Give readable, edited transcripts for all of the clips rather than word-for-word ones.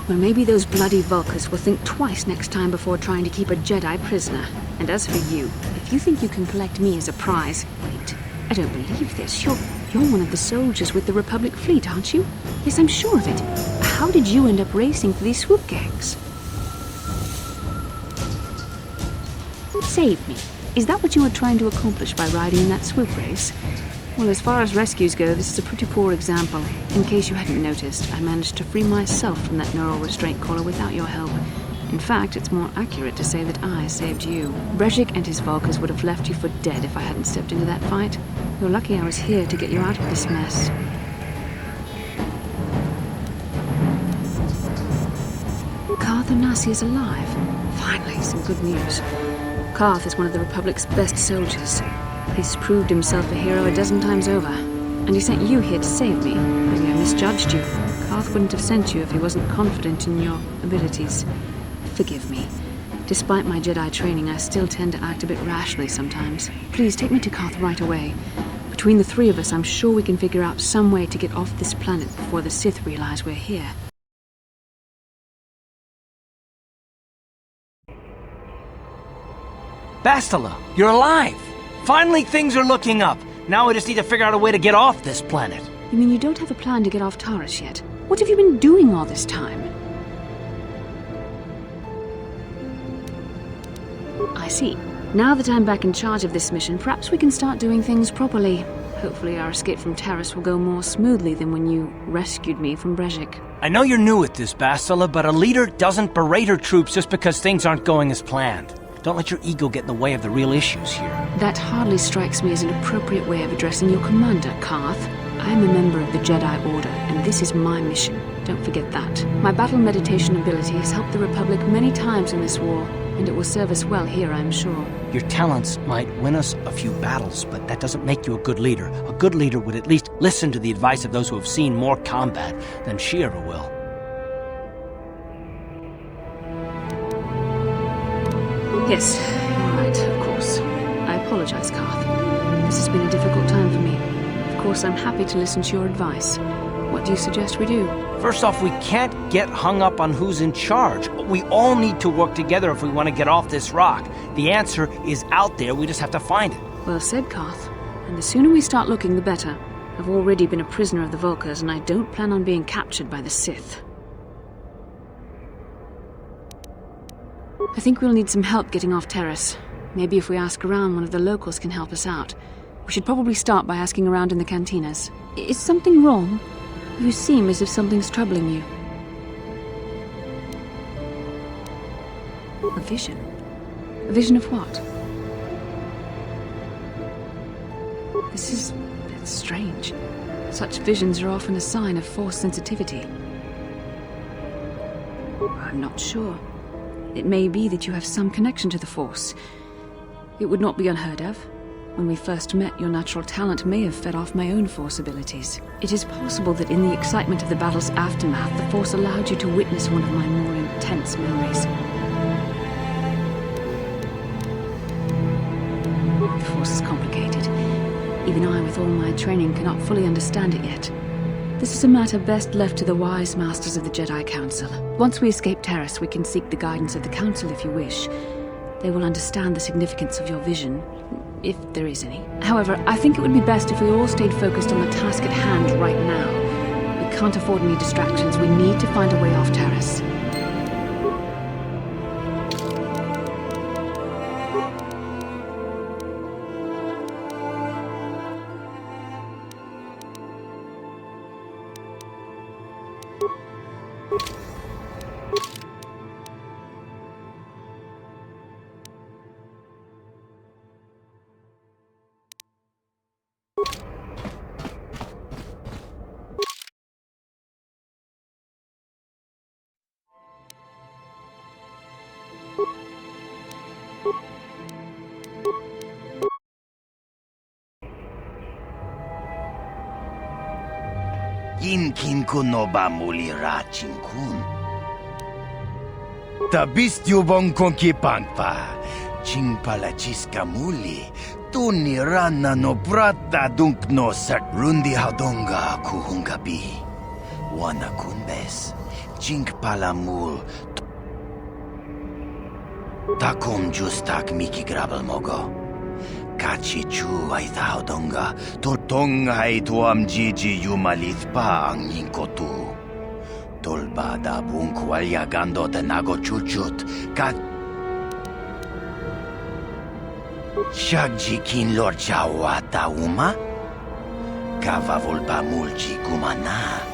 Well, maybe those bloody Vulkars will think twice next time before trying to keep a Jedi prisoner. And as for you, if you think you can collect me as a prize... Wait, I don't believe this. You're one of the soldiers with the Republic fleet, aren't you? Yes, I'm sure of it. How did you end up racing for these swoop gangs? Save me. Is that what you were trying to accomplish by riding in that swoop race? Well, as far as rescues go, this is a pretty poor example. In case you hadn't noticed, I managed to free myself from that neural restraint collar without your help. In fact, it's more accurate to say that I saved you. Brejik and his Vulkars would have left you for dead if I hadn't stepped into that fight. You're lucky I was here to get you out of this mess. Carth Onasi is alive. Finally, some good news. Carth is one of the Republic's best soldiers. He's proved himself a hero a dozen times over. And he sent you here to save me. Maybe I misjudged you. Carth wouldn't have sent you if he wasn't confident in your abilities. Forgive me. Despite my Jedi training, I still tend to act a bit rashly sometimes. Please take me to Carth right away. Between the three of us, I'm sure we can figure out some way to get off this planet before the Sith realize we're here. Bastila, you're alive! Finally, things are looking up. Now we just need to figure out a way to get off this planet. You mean you don't have a plan to get off Taris yet? What have you been doing all this time? I see. Now that I'm back in charge of this mission, perhaps we can start doing things properly. Hopefully our escape from Taris will go more smoothly than when you rescued me from Brejik. I know you're new at this, Bastila, but a leader doesn't berate her troops just because things aren't going as planned. Don't let your ego get in the way of the real issues here. That hardly strikes me as an appropriate way of addressing your commander, Carth. I am a member of the Jedi Order, and this is my mission. Don't forget that. My battle meditation ability has helped the Republic many times in this war, and it will serve us well here, I'm sure. Your talents might win us a few battles, but that doesn't make you a good leader. A good leader would at least listen to the advice of those who have seen more combat than she ever will. Yes, you're right, of course. I apologize, Carth. This has been a difficult time for me. Of course, I'm happy to listen to your advice. What do you suggest we do? First off, we can't get hung up on who's in charge. We all need to work together if we want to get off this rock. The answer is out there, we just have to find it. Well said, Carth. And the sooner we start looking, the better. I've already been a prisoner of the Vulkars, and I don't plan on being captured by the Sith. I think we'll need some help getting off Taris. Maybe if we ask around, one of the locals can help us out. We should probably start by asking around in the cantinas. Is something wrong? You seem as if something's troubling you. A vision? A vision of what? It's strange. Such visions are often a sign of Force sensitivity. I'm not sure. It may be that you have some connection to the Force. It would not be unheard of. When we first met, your natural talent may have fed off my own Force abilities. It is possible that in the excitement of the battle's aftermath, the Force allowed you to witness one of my more intense memories. The Force is complicated. Even I, with all my training, cannot fully understand it yet. This is a matter best left to the wise masters of the Jedi Council. Once we escape Taris, we can seek the guidance of the Council if you wish. They will understand the significance of your vision, if there is any. However, I think it would be best if we all stayed focused on the task at hand right now. We can't afford any distractions. We need to find a way off Taris. Kin kuno ba muli rachin kun? Tabist yubong konki pangpa, ching palachiska muli, tuni rana no prata dunkno sak rundi hadonga kuhungabi. Wana kunbes, Cink palamul. Takom justak miki grabel mogo. Kachi chu ay taudonga. Tonga ay tuam jiji yumalit pa ang ninkotu. Tolba da bunkwalya gando de nago chuchut. Shagji kin lor jawata uma? Kava volba mulci kumana.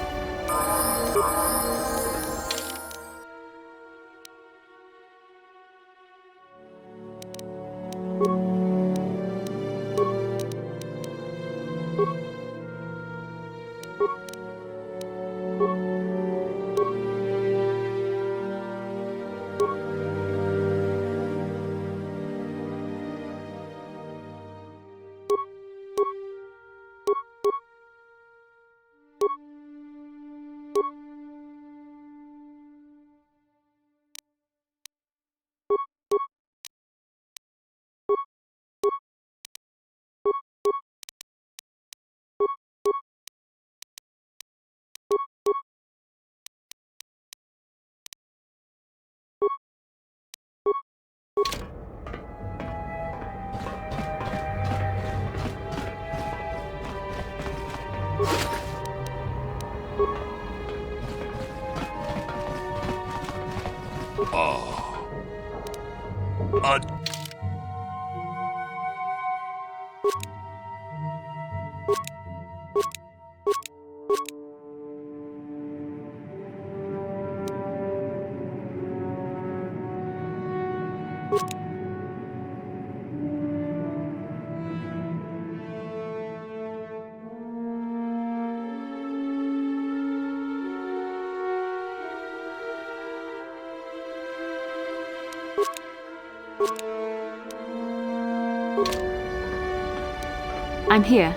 I'm here.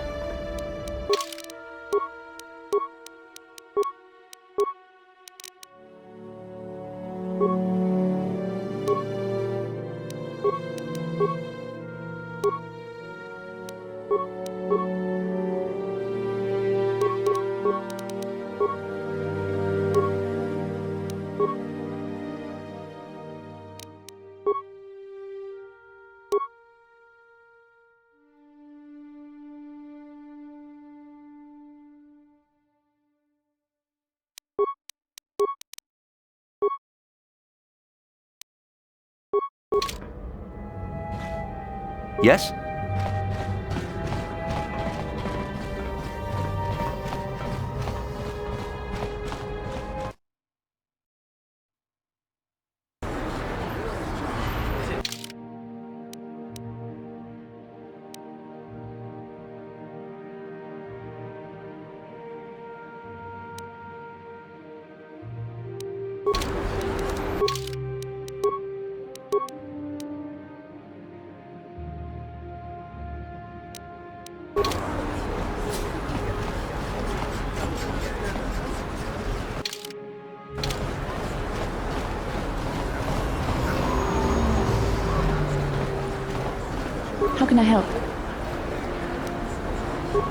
Yes? How can I help?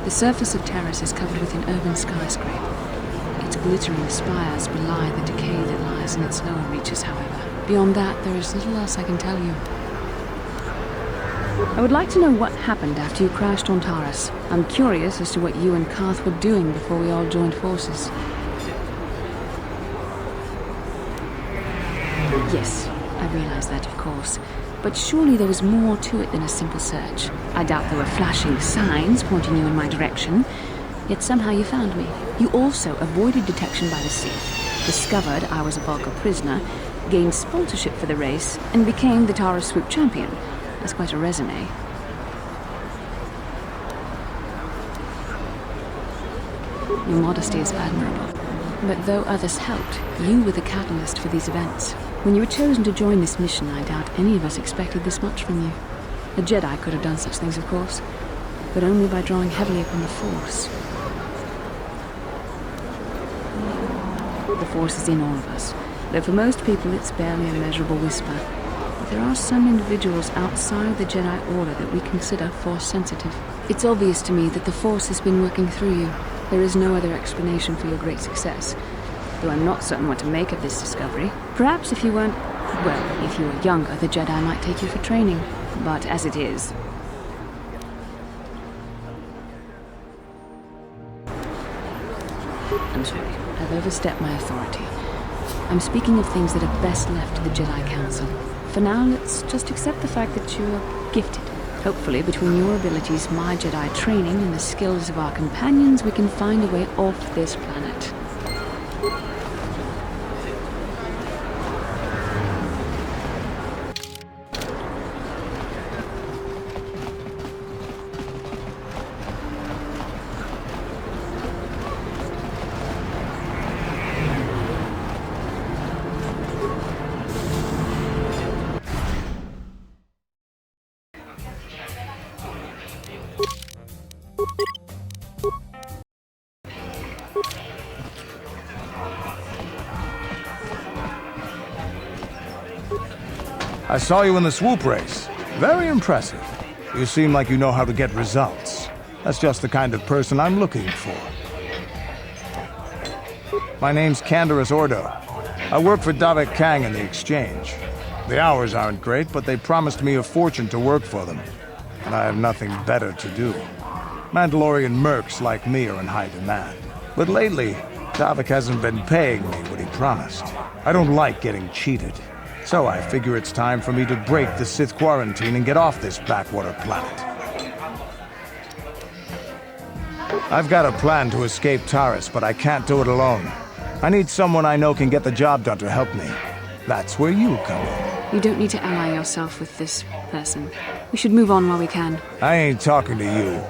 The surface of Terrace is covered with an urban skyscraper. Its glittering spires belie the decay that lies in its lower reaches, however. Beyond that, there is little else I can tell you. I would like to know what happened after you crashed on Taurus. I'm curious as to what you and Karth were doing before we all joined forces. Yes, I realize that, of course. But surely there was more to it than a simple search. I doubt there were flashing signs pointing you in my direction. Yet somehow you found me. You also avoided detection by the Sith, discovered I was a Vulgar prisoner, gained sponsorship for the race, and became the Taurus Swoop champion. That's quite a resume. Your modesty is admirable. But though others helped, you were the catalyst for these events. When you were chosen to join this mission, I doubt any of us expected this much from you. A Jedi could have done such things, of course, but only by drawing heavily upon the Force. The Force is in all of us, though for most people it's barely a measurable whisper. But there are some individuals outside the Jedi Order that we consider Force-sensitive. It's obvious to me that the Force has been working through you. There is no other explanation for your great success. though I'm not certain what to make of this discovery. Perhaps if you weren't... well, if you were younger, the Jedi might take you for training. But as it is... I'm sorry, I've overstepped my authority. I'm speaking of things that are best left to the Jedi Council. For now, let's just accept the fact that you're gifted. Hopefully, between your abilities, my Jedi training, and the skills of our companions, we can find a way off this planet. I saw you in the swoop race. Very impressive. You seem like you know how to get results. That's just the kind of person I'm looking for. My name's Canderous Ordo. I work for Davik Kang in the Exchange. The hours aren't great, but they promised me a fortune to work for them. And I have nothing better to do. Mandalorian mercs like me are in high demand. But lately, Davik hasn't been paying me what he promised. I don't like getting cheated. So I figure it's time for me to break the Sith quarantine and get off this backwater planet. I've got a plan to escape Taris, but I can't do it alone. I need someone I know can get the job done to help me. That's where you come in. You don't need to ally yourself with this person. We should move on while we can. I ain't talking to you.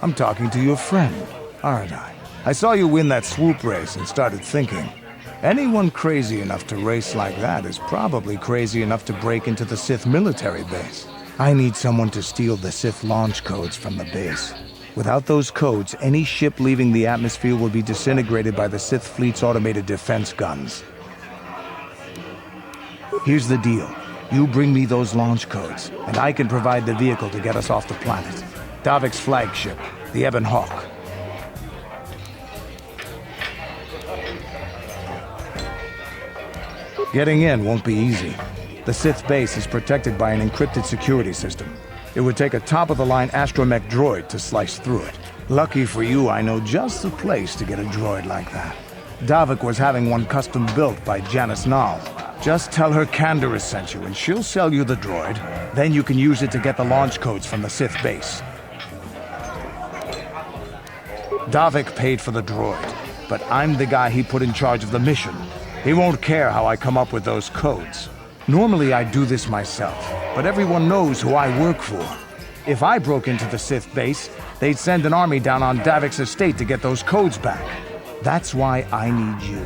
I'm talking to your friend, aren't I? I saw you win that swoop race and started thinking. Anyone crazy enough to race like that is probably crazy enough to break into the Sith military base. I need someone to steal the Sith launch codes from the base. Without those codes, any ship leaving the atmosphere will be disintegrated by the Sith fleet's automated defense guns. Here's the deal. You bring me those launch codes, and I can provide the vehicle to get us off the planet. Davik's flagship, the Ebon Hawk. Getting in won't be easy. The Sith base is protected by an encrypted security system. It would take a top-of-the-line astromech droid to slice through it. Lucky for you, I know just the place to get a droid like that. Davik was having one custom built by Janice Nall. Just tell her Canderous sent you, and she'll sell you the droid. Then you can use it to get the launch codes from the Sith base. Davik paid for the droid, but I'm the guy he put in charge of the mission. He won't care how I come up with those codes. Normally I do this myself, but everyone knows who I work for. If I broke into the Sith base, they'd send an army down on Davik's estate to get those codes back. That's why I need you.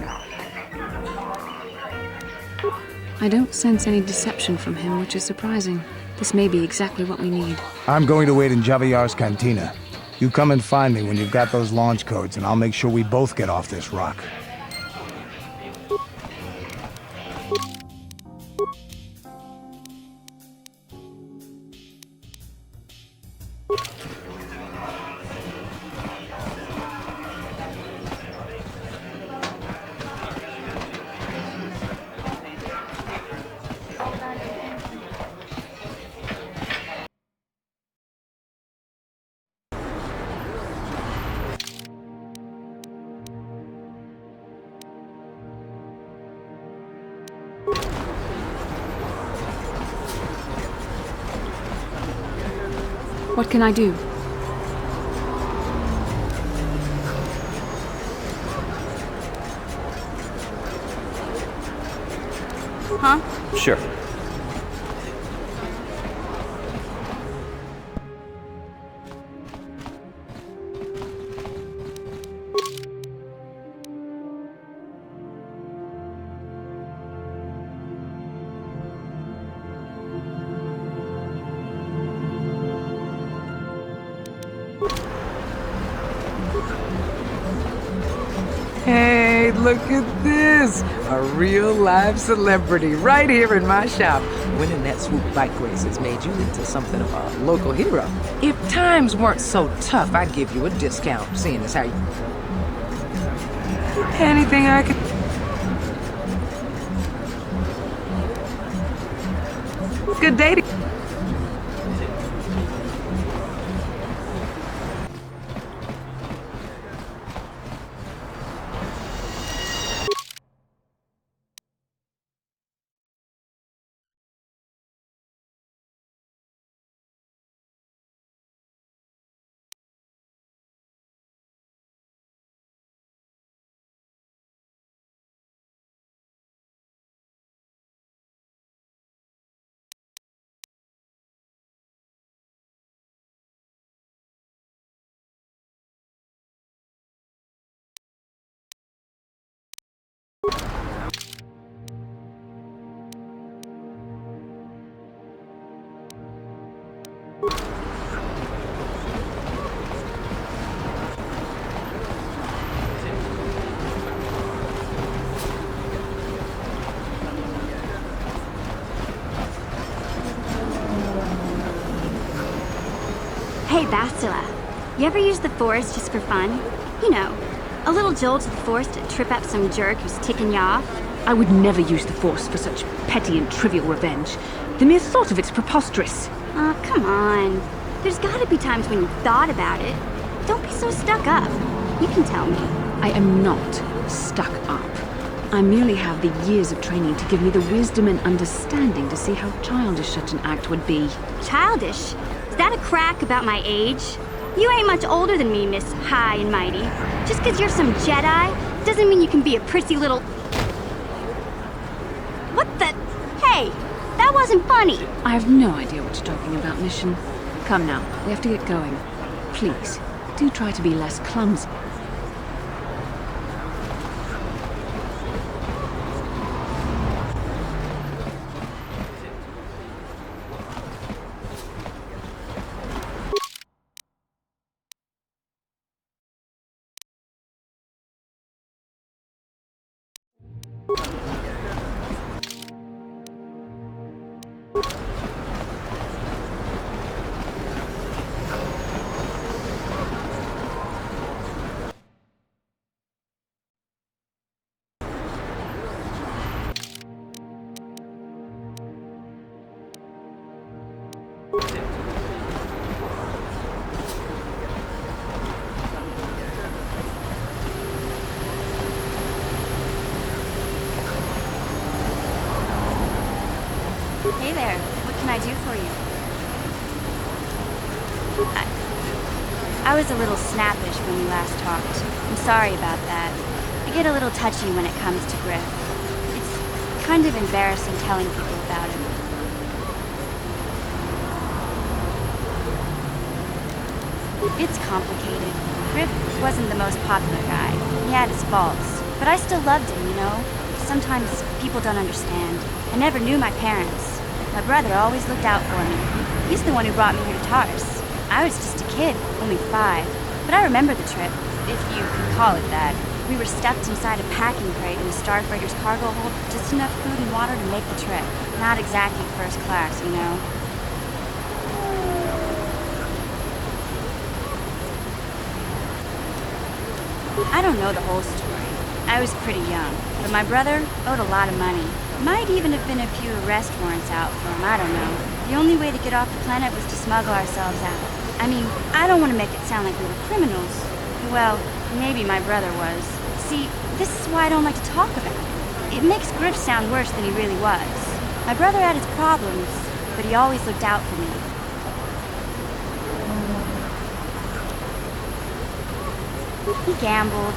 I don't sense any deception from him, which is surprising. This may be exactly what we need. I'm going to wait in Javiar's cantina. You come and find me when you've got those launch codes, and I'll make sure we both get off this rock. What can I do? Huh? Sure. Hey, look at this! A real live celebrity right here in my shop. Winning that swoop bike race has made you into something of a local hero. If times weren't so tough, I'd give you a discount, seeing as how you... Anything I can... good day to... Hey, Bastila. You ever use the Force just for fun? You know, a little jolt of the Force to trip up some jerk who's ticking you off? I would never use the Force for such petty and trivial revenge. The mere thought of it's preposterous. Oh, come on. There's gotta be times when you've thought about it. Don't be so stuck up. You can tell me. I am not stuck up. I merely have the years of training to give me the wisdom and understanding to see how childish such an act would be. Childish? Is that a crack about my age? You ain't much older than me, Miss High and Mighty. Just 'cause you're some Jedi doesn't mean you can be a prissy little... What the... Hey, that wasn't funny. I have no idea what you're talking about, Mission. Come now, we have to get going. Please, do try to be less clumsy. Hey there, what can I do for you? I was a little snappish when we last talked. I'm sorry about that. I get a little touchy when it comes to Griff. It's kind of embarrassing telling people about him. It's complicated. Griff wasn't the most popular guy. He had his faults. But I still loved him, you know? Sometimes people don't understand. I never knew my parents. My brother always looked out for me. He's the one who brought me here to Tars. I was just a kid, only 5. But I remember the trip, if you can call it that. We were stuffed inside a packing crate in the Starfreighter's cargo hold, just enough food and water to make the trip. Not exactly first class, you know? I don't know the whole story. I was pretty young, but my brother owed a lot of money. Might even have been a few arrest warrants out for him, I don't know. The only way to get off the planet was to smuggle ourselves out. I mean, I don't want to make it sound like we were criminals. Well, maybe my brother was. See, this is why I don't like to talk about it. It makes Griff sound worse than he really was. My brother had his problems, but he always looked out for me. He gambled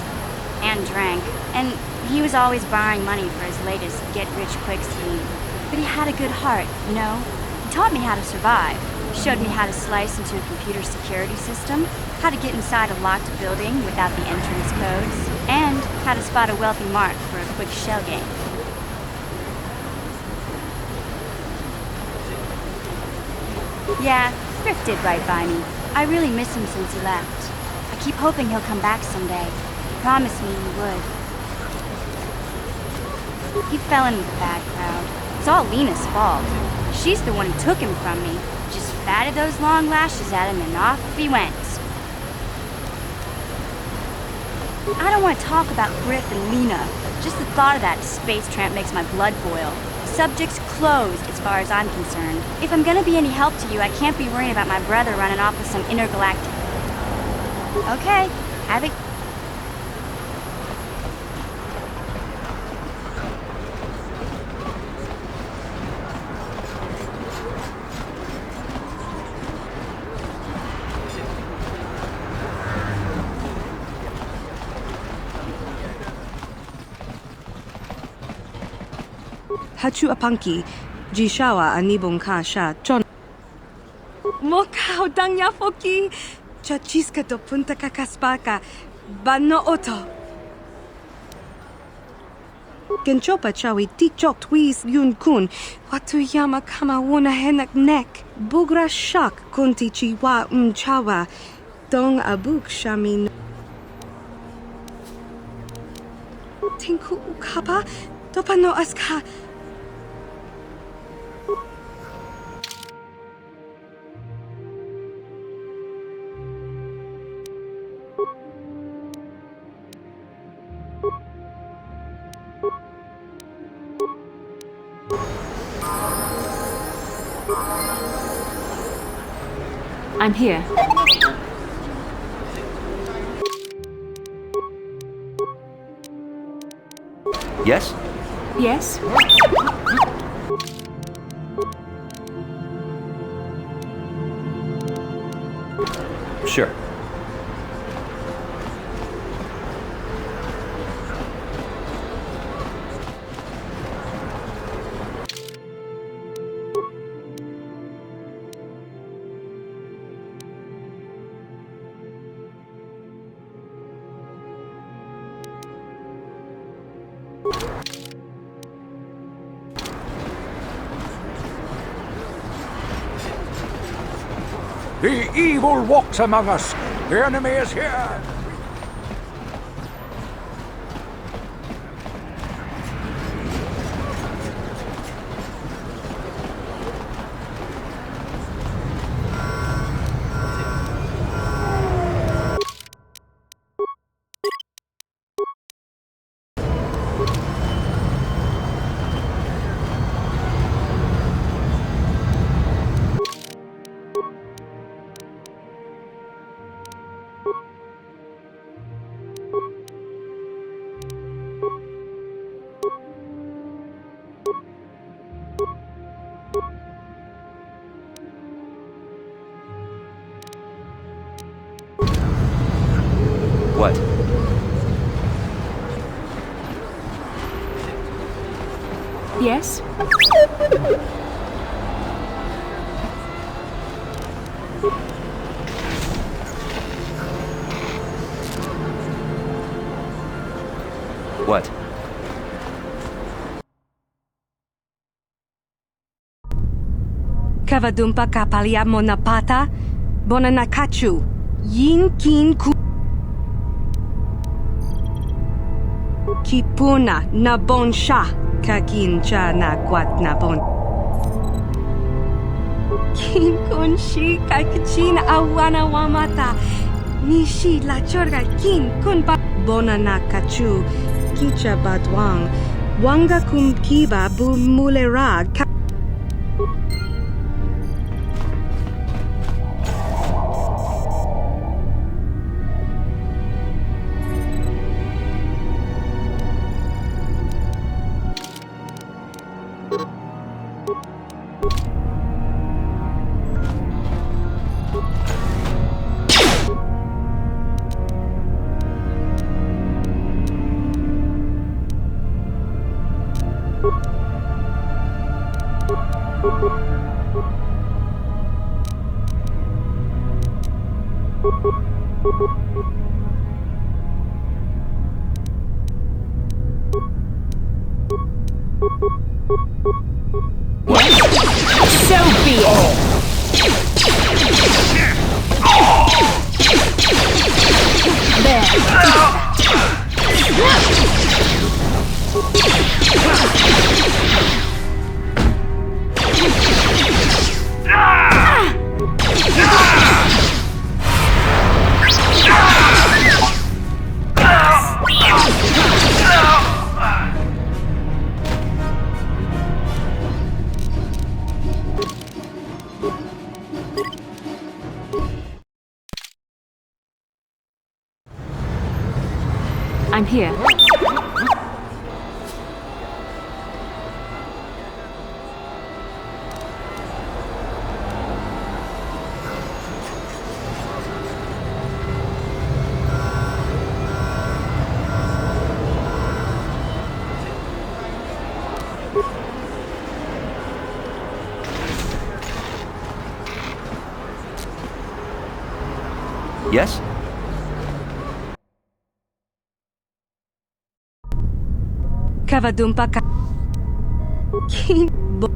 and drank, and he was always borrowing money for his latest get-rich-quick scheme. But he had a good heart, you know? He taught me how to survive. Showed me how to slice into a computer security system, how to get inside a locked building without the entrance codes, and how to spot a wealthy mark for a quick shell game. Yeah, Griff did right by me. I really miss him since he left. I keep hoping he'll come back someday. He promised me he would. He fell in with a bad crowd. It's all Lena's fault. She's the one who took him from me. Just batted those long lashes at him and off he went. I don't want to talk about Griff and Lena. Just the thought of that space tramp makes my blood boil. Subject's closed as far as I'm concerned. If I'm gonna be any help to you, I can't be worrying about my brother running off with some intergalactic... Okay, have it... Hachu apanki, jishawa anibong ka sha chon. Mokao danya foki, chachiska to punta kakaspaka, bano oto. Genchopa chawi tichok twis yun kun, watu yama kama wuna henak nek, bugra shak kunti chiwa chawa, dong abuk shamin. Tinku ukapa, topano aska. I'm here. Yes? Yes? Sure. The evil walks among us. The enemy is here. What? Yes? What? Kavadumpa kapalia monapata, bonanakachu, yin kin ku. Kipuna na bonsha, kakincha na kwat na bon. Kin kunshi kakichin awana wamata, nishi la chorga kin kunpa. Bonanakachu, kicha badwang, wanga kumkiba bu mulera. So be it! There. I'm here. Yes? Kavadumpa ka... Kimbo...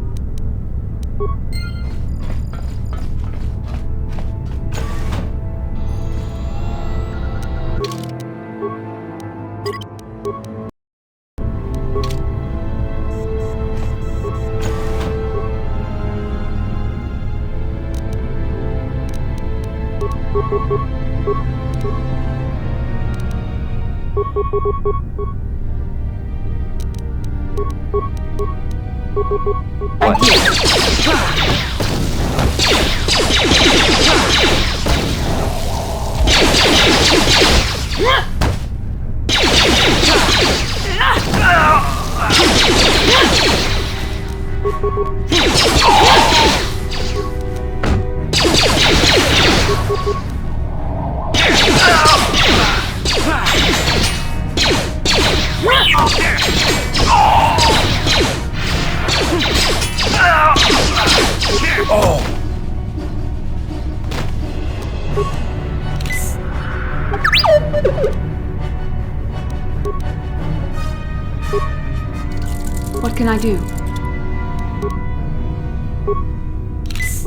What can I do?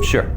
Sure.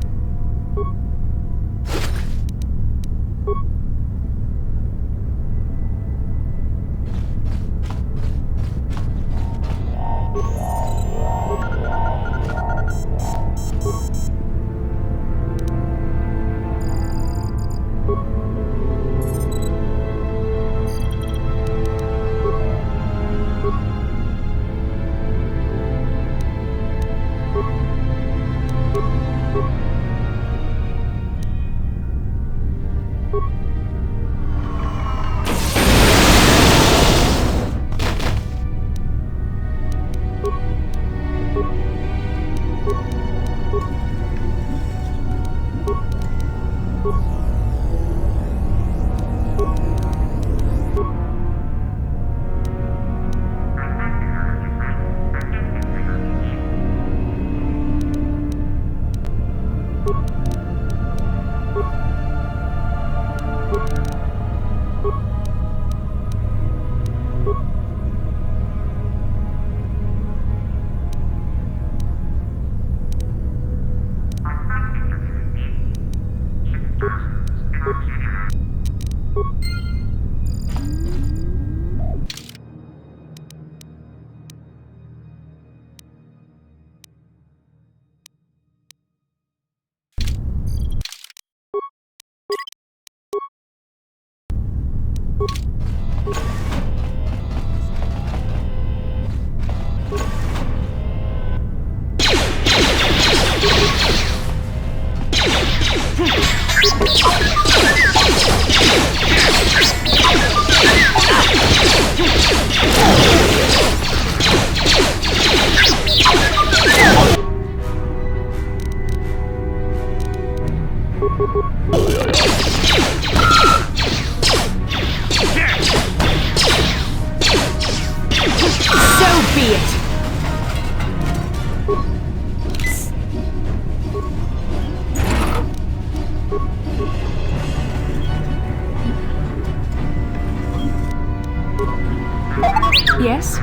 Yes?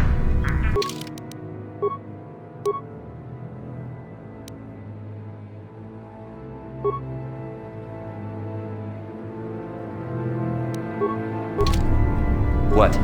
What?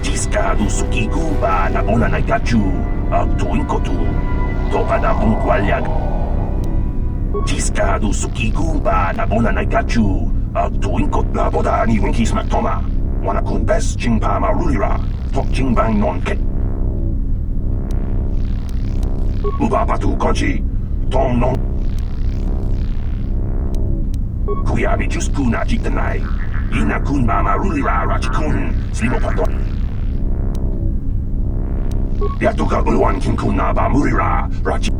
Tiskadu sukiguba na una nagachu agtuinkotu topada punkwaliag. Tiskadu sukiguba na una nagachu agtuinkot na boda ni winkis matoma. Wana kumbes jingpa marulira tok jingbang non ket. Uba patu konchi tong non. Kuyabi juskuna jitanai. Ina kunba marulira rachikun slimo paton. Yatuka uluan kinkuna ba murira rachi.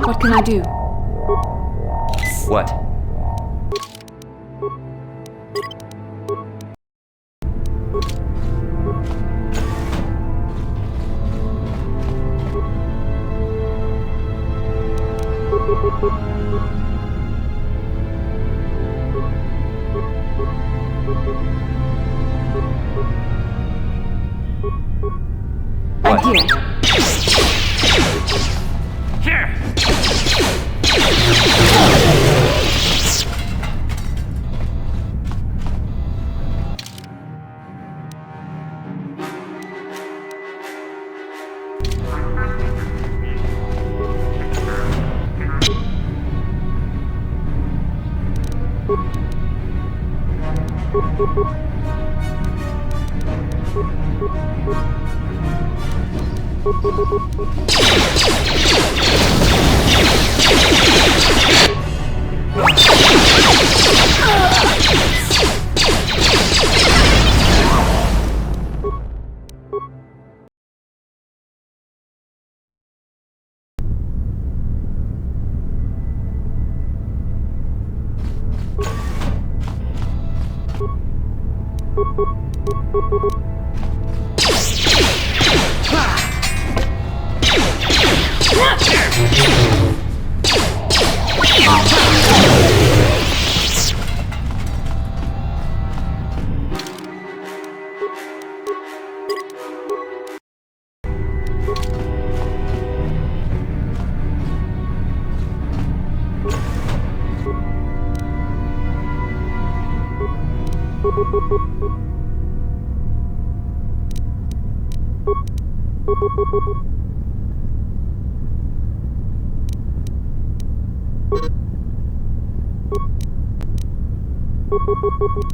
What can I do? What? I'm here.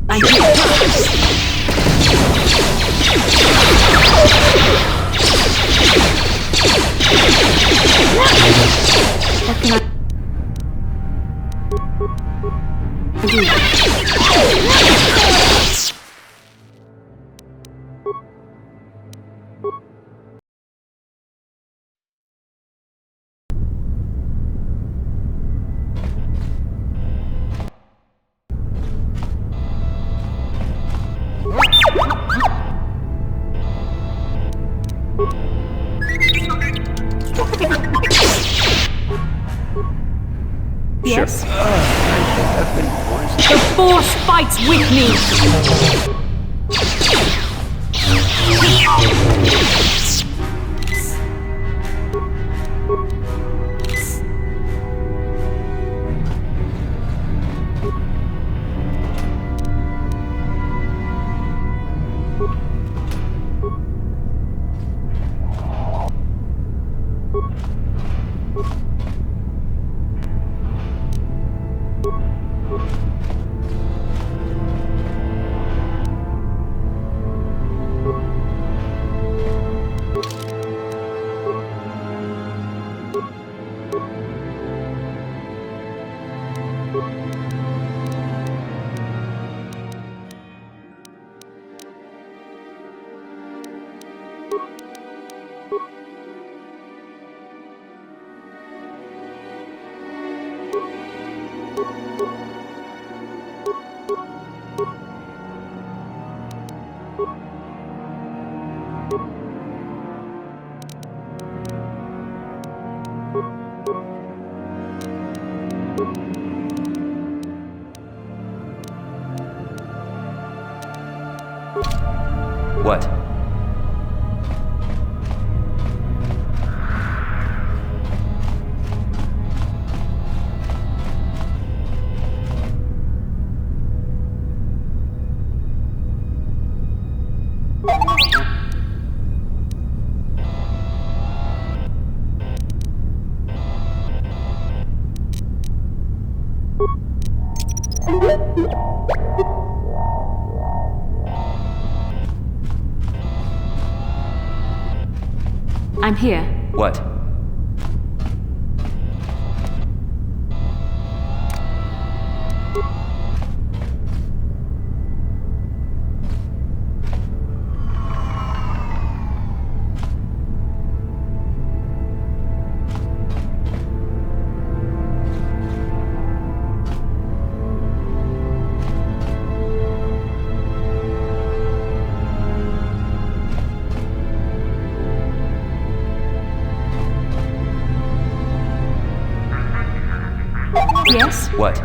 I'm here. What can I do? Yes? The Force fights with me! What? I'm here. What? Yes? What?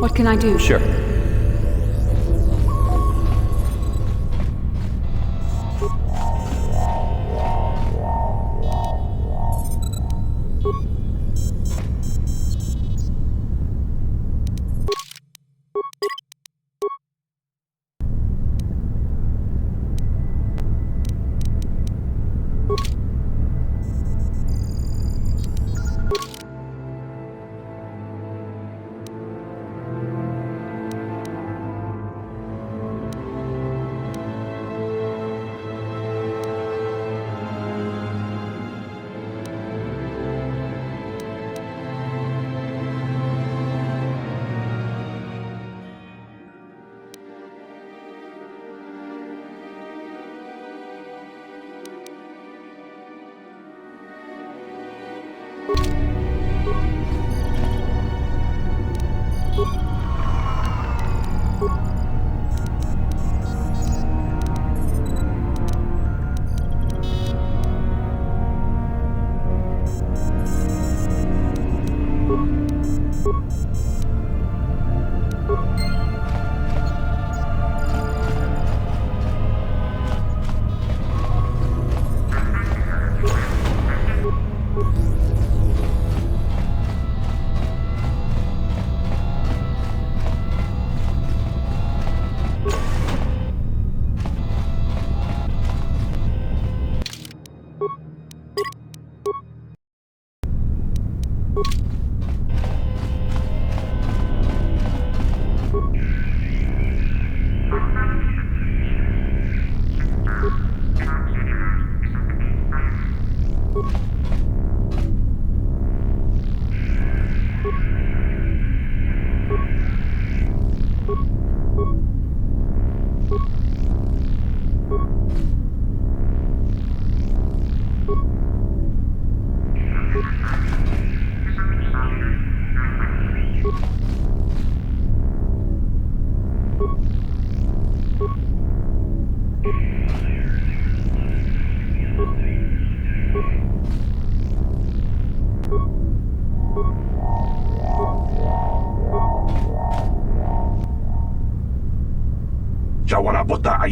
What can I do? Sure.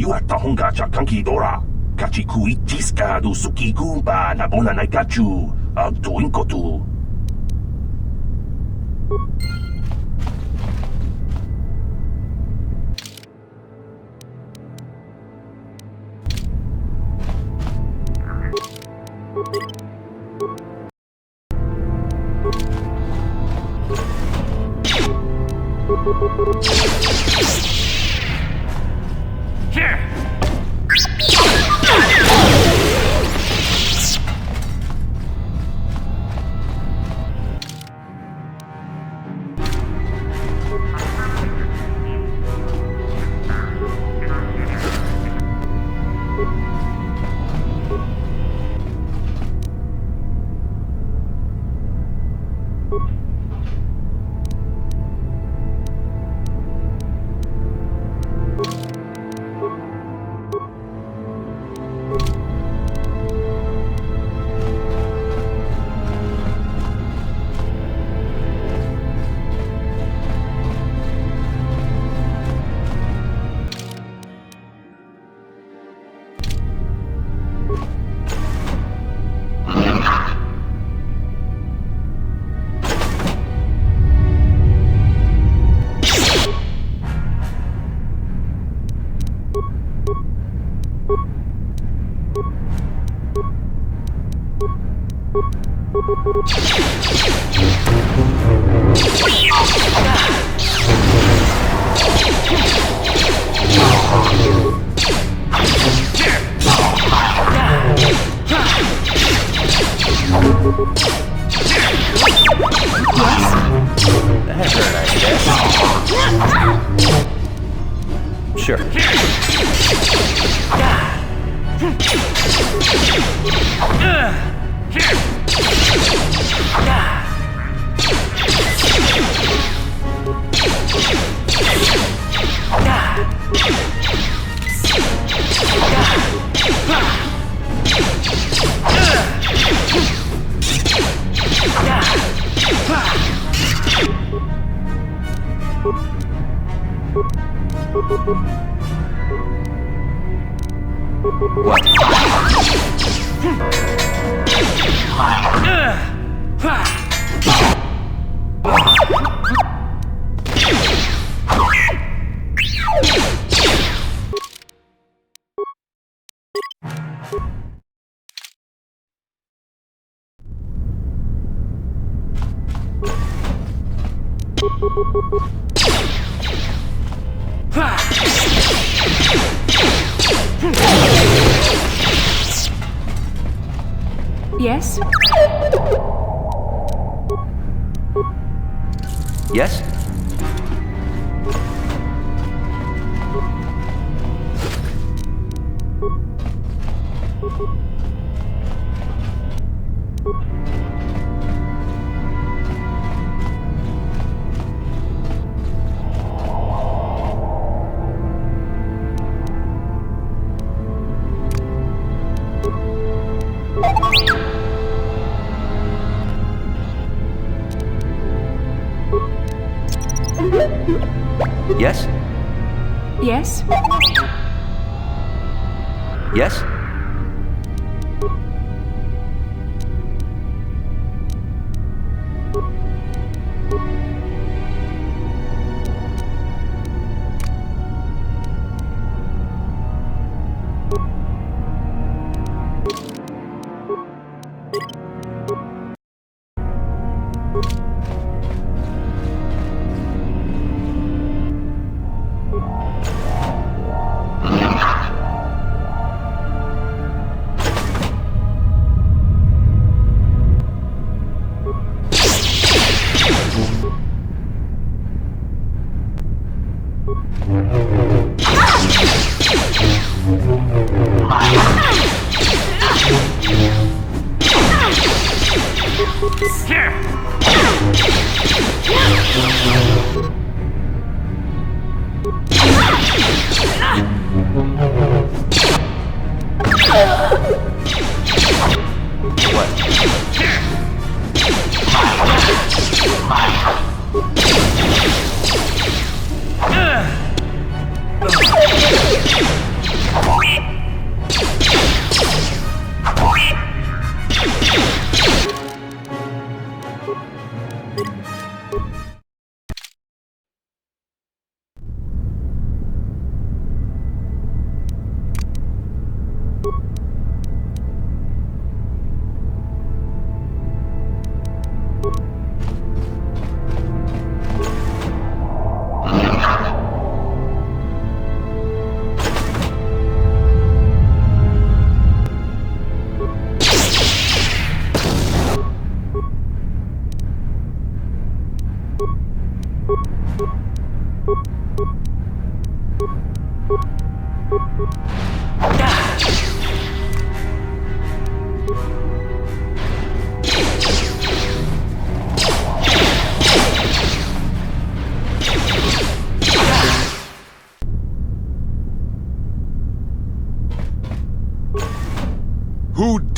Iwata honga chakanki dora. Kachiku itiska du suki gumba na bona naikachu. Tuinkotu. Sure. Yes? Yes? Yes? Yes? Yes?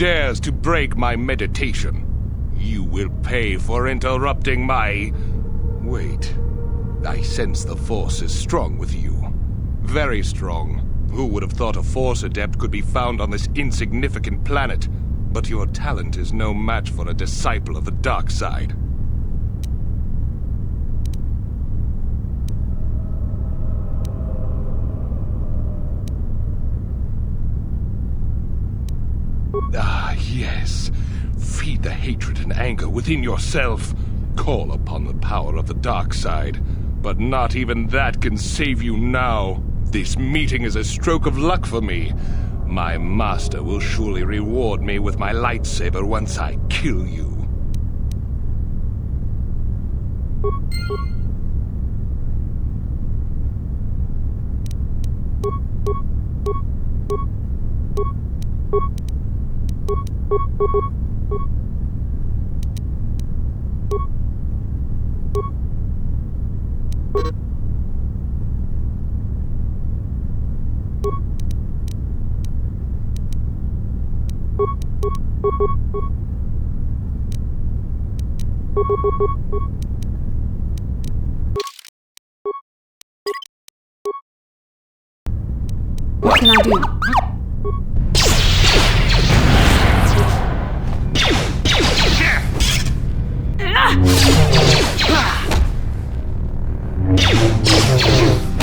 dares to break my meditation, you will pay for interrupting my... Wait. I sense the Force is strong with you. Very strong. Who would have thought a Force adept could be found on this insignificant planet? But your talent is no match for a disciple of the dark side. Ah, yes. Feed the hatred and anger within yourself. Call upon the power of the dark side. But not even that can save you now. This meeting is a stroke of luck for me. My master will surely reward me with my lightsaber once I kill you. What can I do?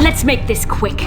Let's make this quick.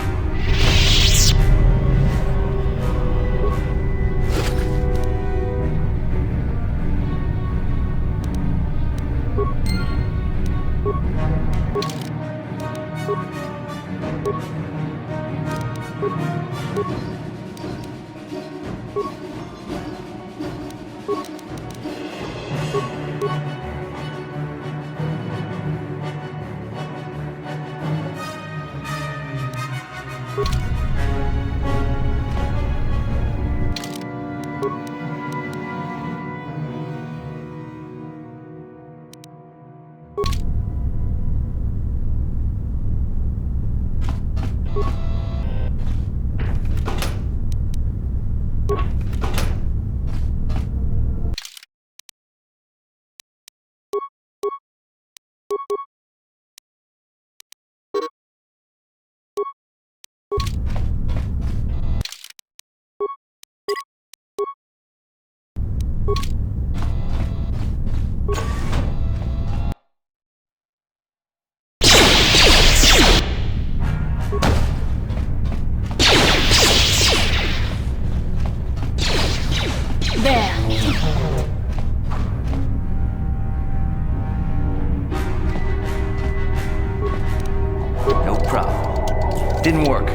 No problem. Didn't work.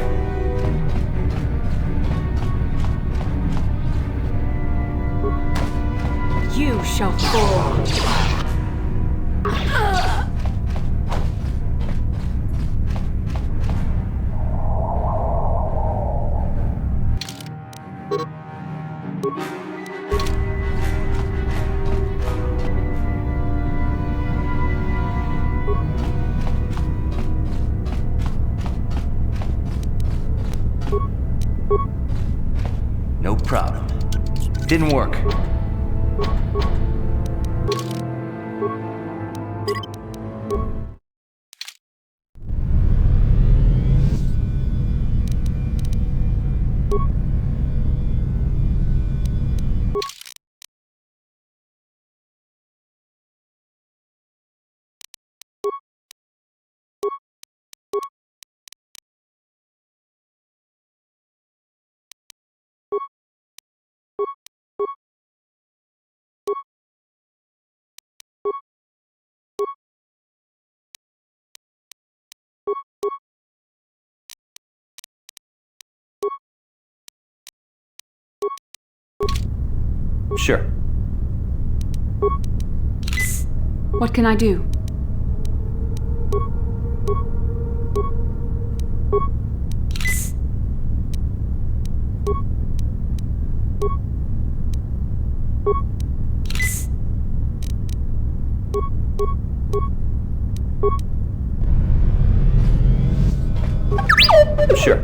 You shall fall. No problem. Didn't work. Sure. What can I do? Sure.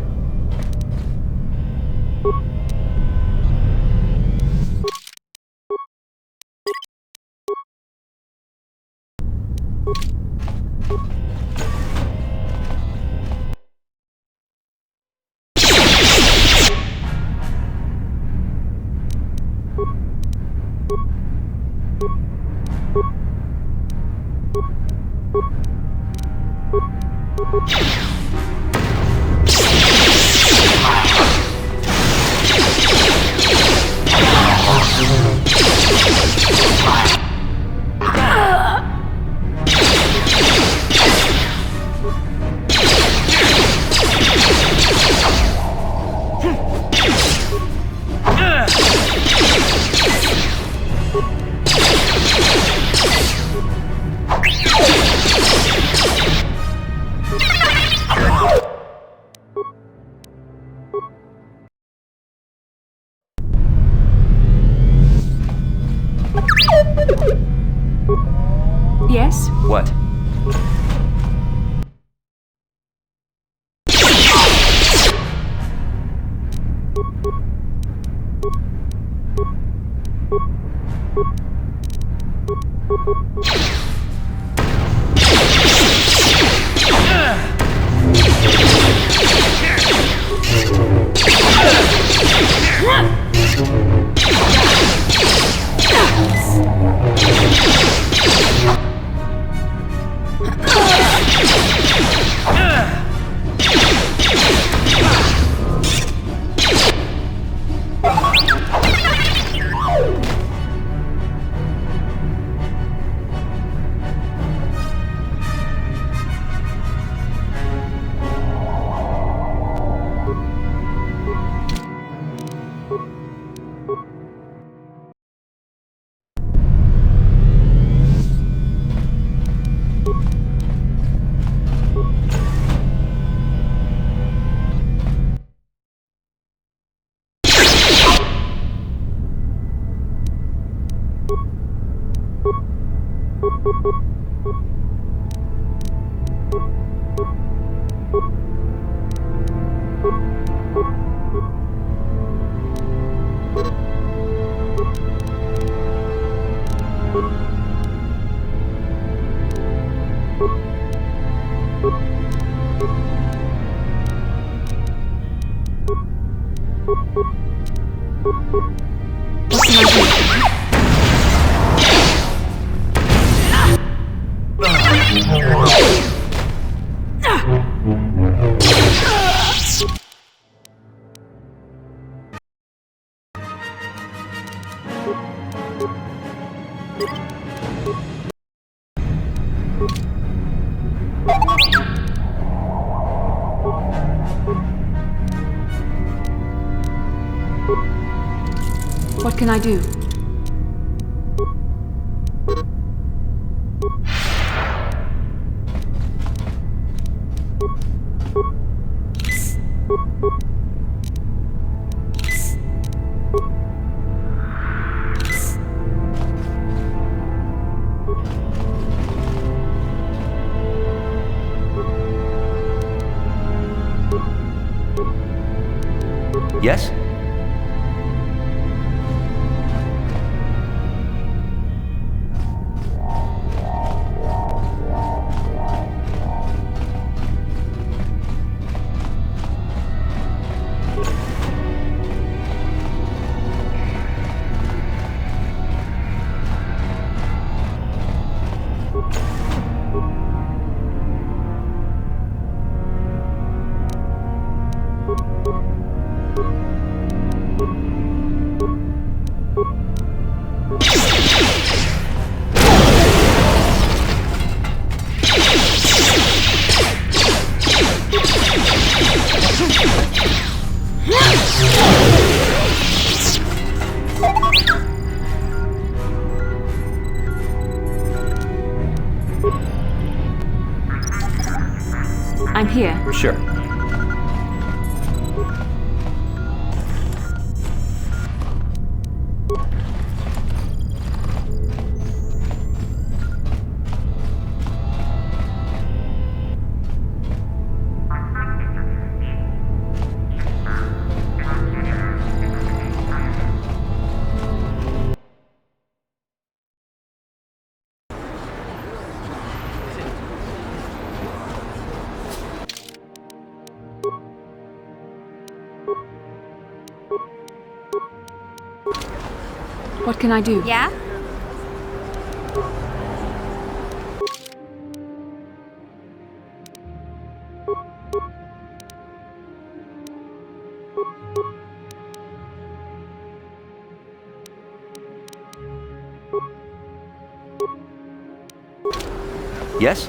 What? What can I do? Yes? I'm here. Sure. What can I do? Yeah? Yes?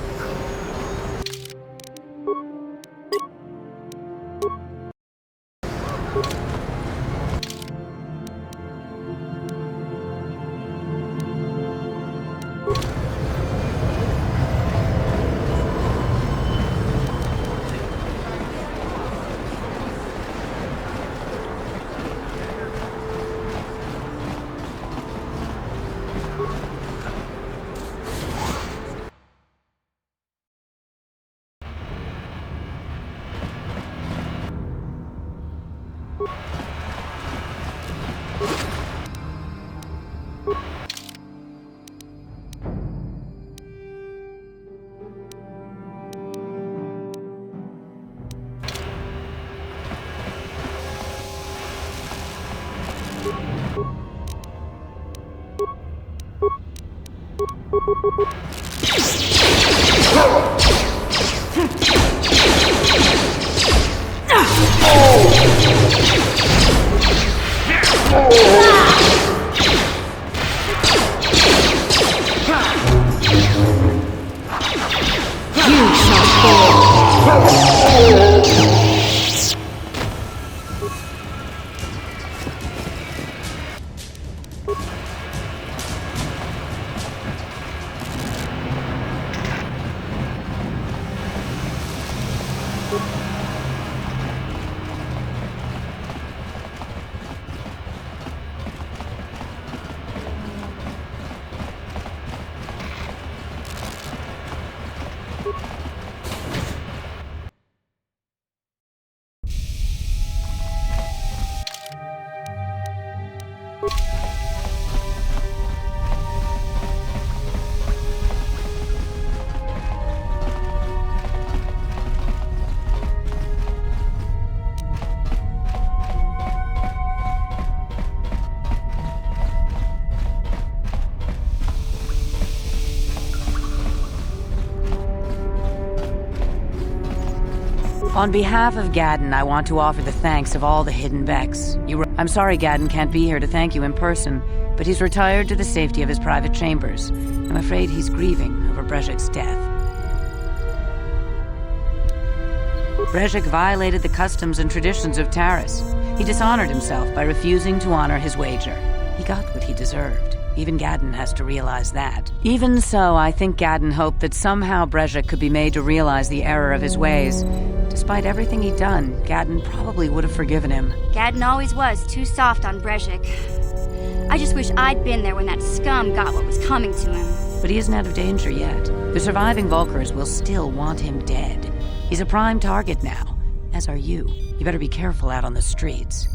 On behalf of Gaddon, I want to offer the thanks of all the Hidden Becks. I'm sorry Gaddon can't be here to thank you in person, but he's retired to the safety of his private chambers. I'm afraid he's grieving over Brejik's death. Brejik violated the customs and traditions of Taris. He dishonored himself by refusing to honor his wager. He got what he deserved. Even Gaddon has to realize that. Even so, I think Gaddon hoped that somehow Brejik could be made to realize the error of his ways. Despite everything he'd done, Gaddon probably would have forgiven him. Gaddon always was too soft on Brejik. I just wish I'd been there when that scum got what was coming to him. But he isn't out of danger yet. The surviving Volkers will still want him dead. He's a prime target now, as are you. You better be careful out on the streets.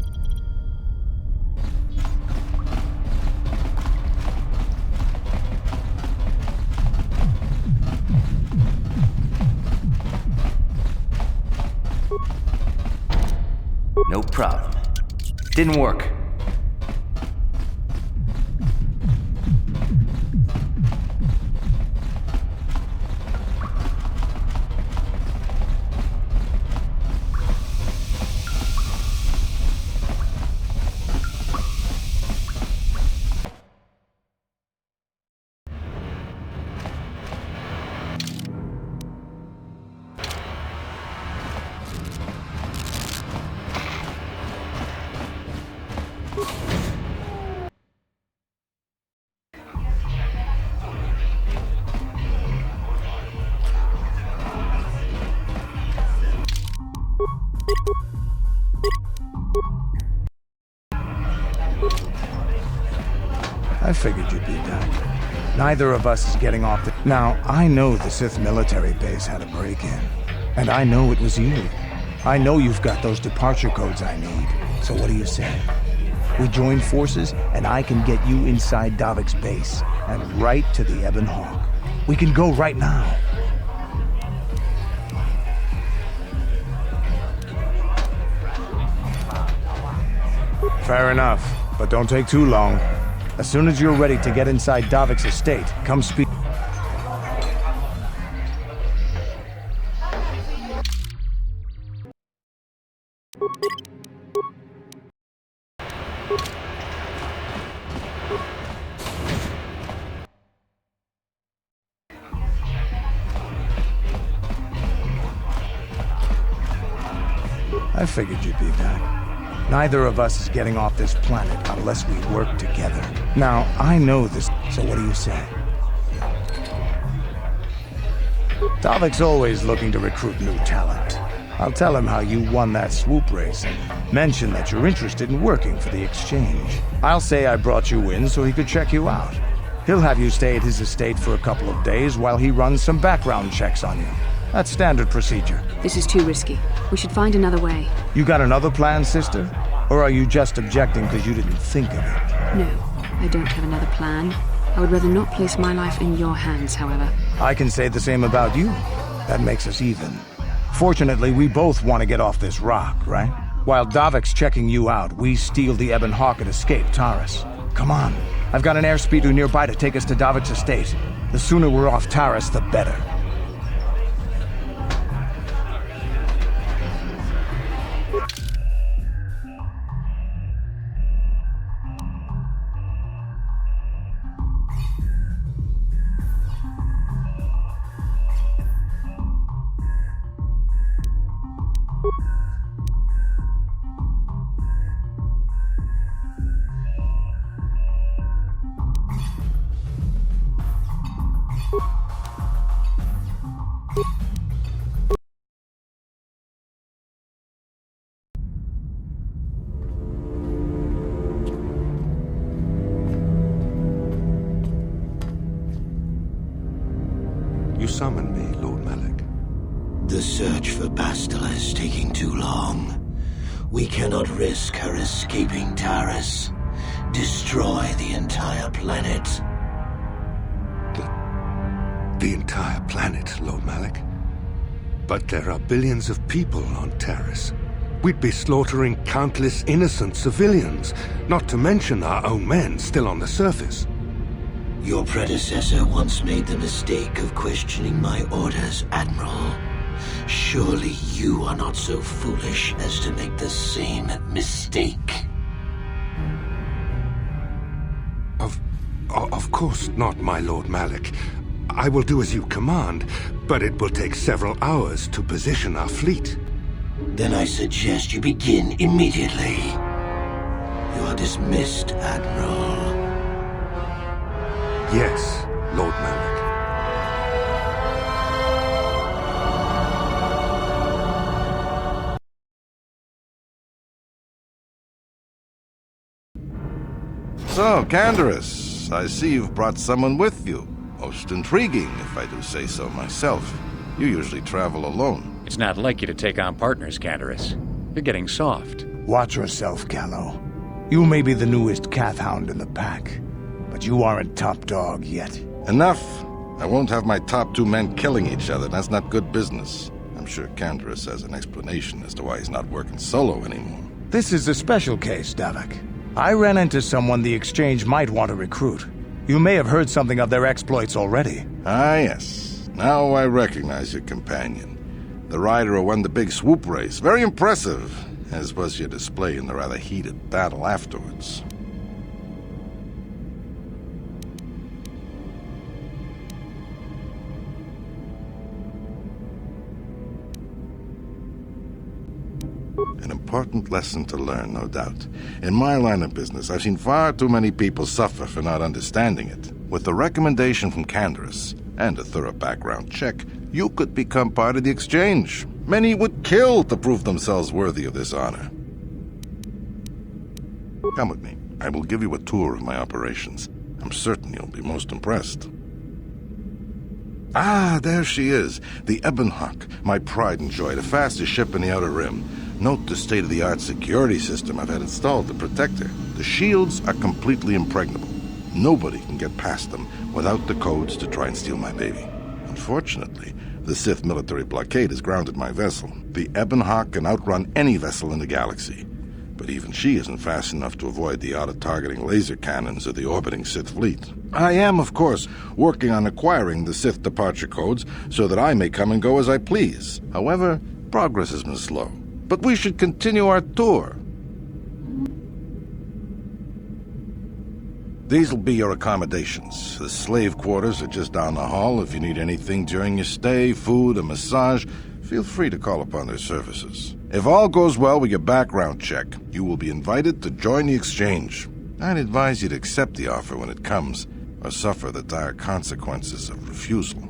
No problem. Didn't work. I figured you'd be back. Neither of us is getting off the... Now, I know the Sith military base had a break-in. And I know it was you. I know you've got those departure codes I need. So what do you say? We join forces, and I can get you inside Davik's base, and right to the Ebon Hawk. We can go right now. Fair enough, but don't take too long. As soon as you're ready to get inside Davik's estate, come speak. I figured you'd be back. Neither of us is getting off this planet unless we work together. Now, I know this, so what do you say? Davik's always looking to recruit new talent. I'll tell him how you won that swoop race and mention that you're interested in working for the Exchange. I'll say I brought you in so he could check you out. He'll have you stay at his estate for a couple of days while he runs some background checks on you. That's standard procedure. This is too risky. We should find another way. You got another plan, sister? Or are you just objecting because you didn't think of it? No. I don't have another plan. I would rather not place my life in your hands, however. I can say the same about you. That makes us even. Fortunately, we both want to get off this rock, right? While Davik's checking you out, we steal the Ebon Hawk and escape Taris. Come on. I've got an airspeeder nearby to take us to Davik's estate. The sooner we're off Taris, the better. You summoned me, Lord Malak. The search for Bastila is taking too long. We cannot risk her escaping Taris. Destroy the entire planet. The entire planet, Lord Malak? But there are billions of people on Taris. We'd be slaughtering countless innocent civilians, not to mention our own men still on the surface. Your predecessor once made the mistake of questioning my orders, Admiral. Surely you are not so foolish as to make the same mistake. Of course not, my Lord Malak. I will do as you command, but it will take several hours to position our fleet. Then I suggest you begin immediately. You are dismissed, Admiral. Yes, Lord Malak. So, Canderous, I see you've brought someone with you. Most intriguing, if I do say so myself. You usually travel alone. It's not like you to take on partners, Canderous. You're getting soft. Watch yourself, Callow. You may be the newest Cath Hound in the pack, but you aren't top dog yet. Enough! I won't have my top two men killing each other. That's not good business. I'm sure Canderous has an explanation as to why he's not working solo anymore. This is a special case, Davik. I ran into someone the Exchange might want to recruit. You may have heard something of their exploits already. Ah, yes. Now I recognize your companion. The rider who won the big swoop race. Very impressive, as was your display in the rather heated battle afterwards. An important lesson to learn, no doubt. In my line of business, I've seen far too many people suffer for not understanding it. With the recommendation from Canderous and a thorough background check, you could become part of the Exchange. Many would kill to prove themselves worthy of this honor. Come with me. I will give you a tour of my operations. I'm certain you'll be most impressed. Ah, there she is. The Ebon Hawk, my pride and joy, the fastest ship in the Outer Rim. Note the state-of-the-art security system I've had installed to protect her. The shields are completely impregnable. Nobody can get past them without the codes to try and steal my baby. Unfortunately, the Sith military blockade has grounded my vessel. The Ebon Hawk can outrun any vessel in the galaxy. But even she isn't fast enough to avoid the auto-targeting laser cannons of the orbiting Sith fleet. I am, of course, working on acquiring the Sith departure codes so that I may come and go as I please. However, progress has been slow. But we should continue our tour. These will be your accommodations. The slave quarters are just down the hall. If you need anything during your stay, food, a massage, feel free to call upon their services. If all goes well with your background check, you will be invited to join the Exchange. I'd advise you to accept the offer when it comes, or suffer the dire consequences of refusal.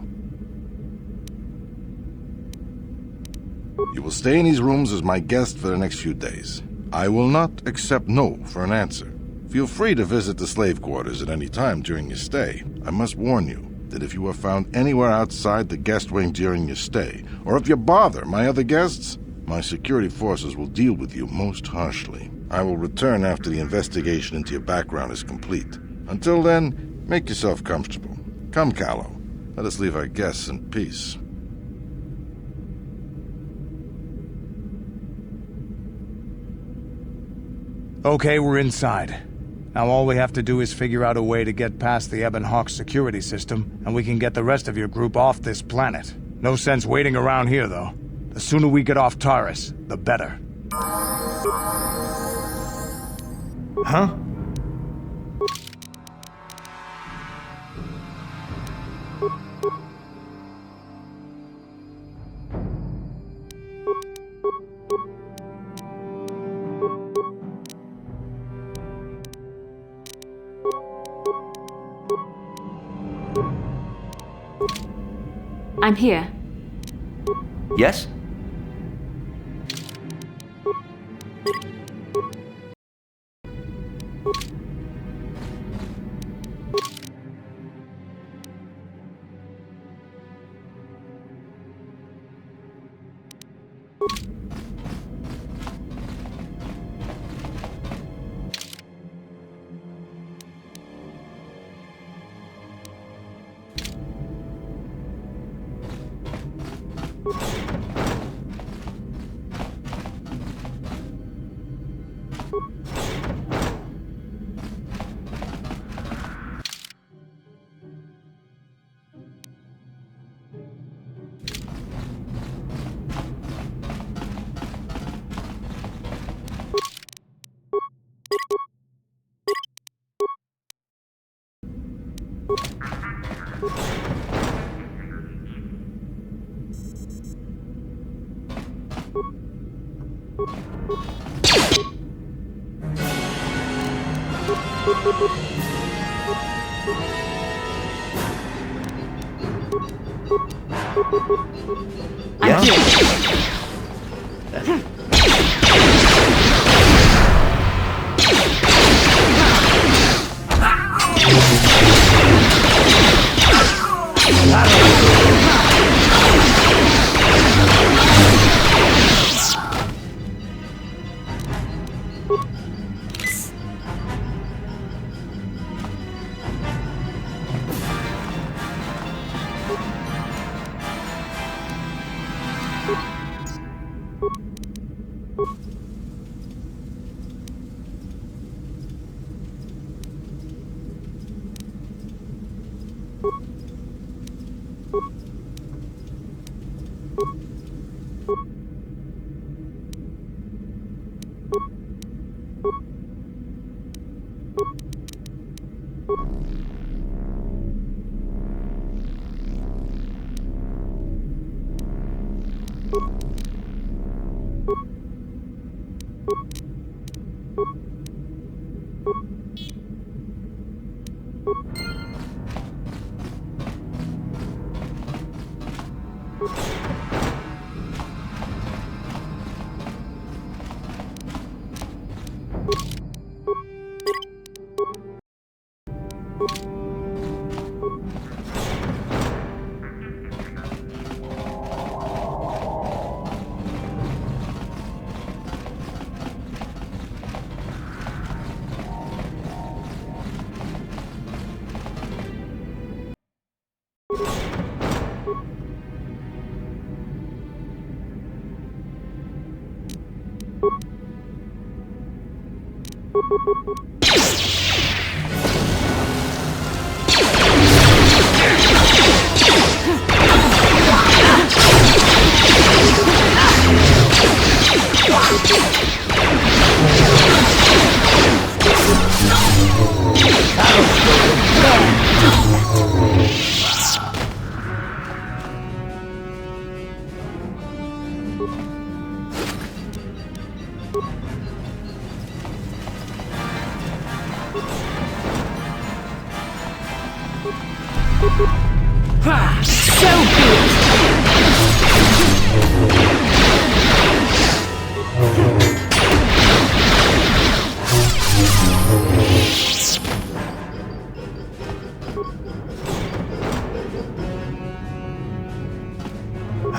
You will stay in these rooms as my guest for the next few days. I will not accept no for an answer. Feel free to visit the slave quarters at any time during your stay. I must warn you that if you are found anywhere outside the guest wing during your stay, or if you bother my other guests, my security forces will deal with you most harshly. I will return after the investigation into your background is complete. Until then, make yourself comfortable. Come, Callow. Let us leave our guests in peace. Okay, we're inside. Now all we have to do is figure out a way to get past the Ebon Hawk security system, and we can get the rest of your group off this planet. No sense waiting around here, though. The sooner we get off Taris, the better. Huh? I'm here. Yes? I'm here.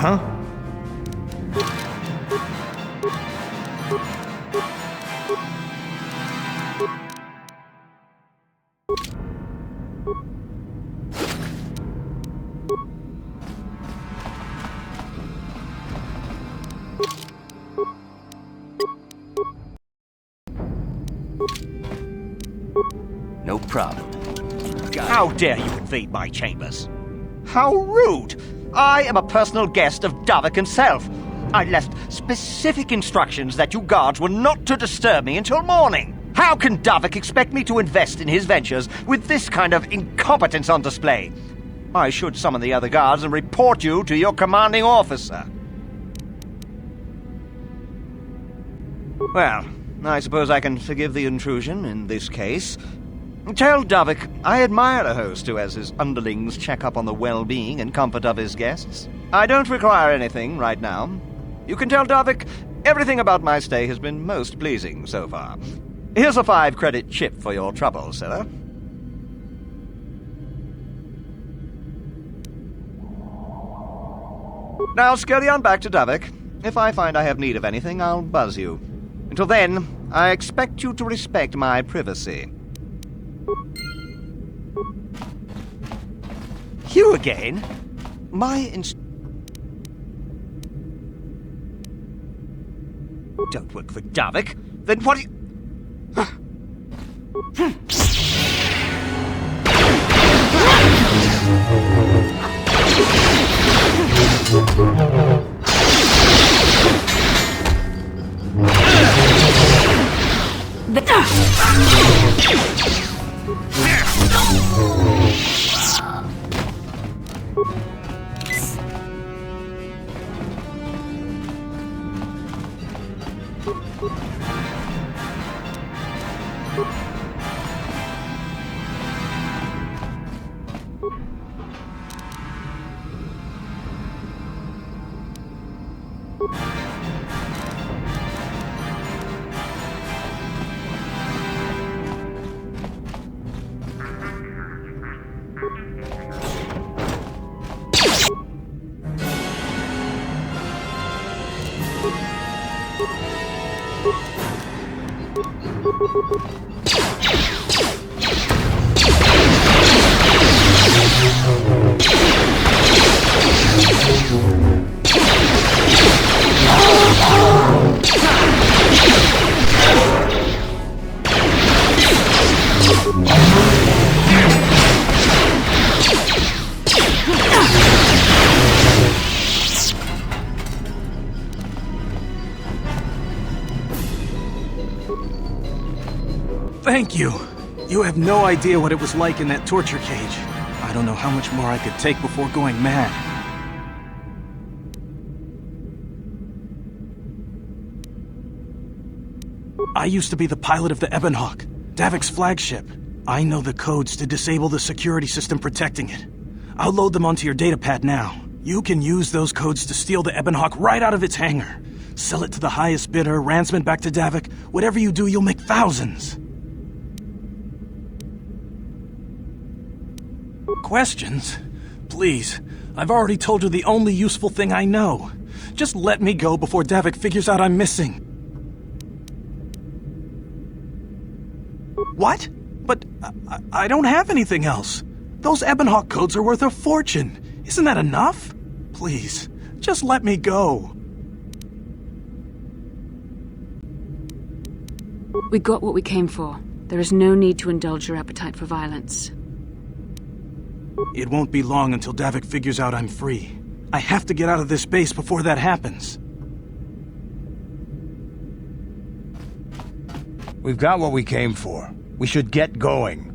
Huh? problem? How dare you invade my chambers? How rude! I am a personal guest of Davik himself. I left specific instructions that you guards were not to disturb me until morning. How can Davik expect me to invest in his ventures with this kind of incompetence on display? I should summon the other guards and report you to your commanding officer. Well, I suppose I can forgive the intrusion in this case. Tell Davik I admire a host who has his underlings check up on the well-being and comfort of his guests. I don't require anything right now. You can tell Davik everything about my stay has been most pleasing so far. Here's a 5-credit chip for your trouble, sir. Now scurry on back to Davik. If I find I have need of anything, I'll buzz you. Until then, I expect you to respect my privacy. You again? Don't work for Davik? Then what do you... Thank you. You have no idea what it was like in that torture cage. I don't know how much more I could take before going mad. I used to be the pilot of the Ebonhawk, Davik's flagship. I know the codes to disable the security system protecting it. I'll load them onto your datapad now. You can use those codes to steal the Ebonhawk right out of its hangar. Sell it to the highest bidder, ransom it back to Davik. Whatever you do, you'll make thousands. Questions? Please, I've already told you the only useful thing I know. Just let me go before Davik figures out I'm missing. What? But I don't have anything else. Those Ebonhawk codes are worth a fortune. Isn't that enough? Please, just let me go. We got what we came for. There is no need to indulge your appetite for violence. It won't be long until Davik figures out I'm free. I have to get out of this base before that happens. We've got what we came for. We should get going.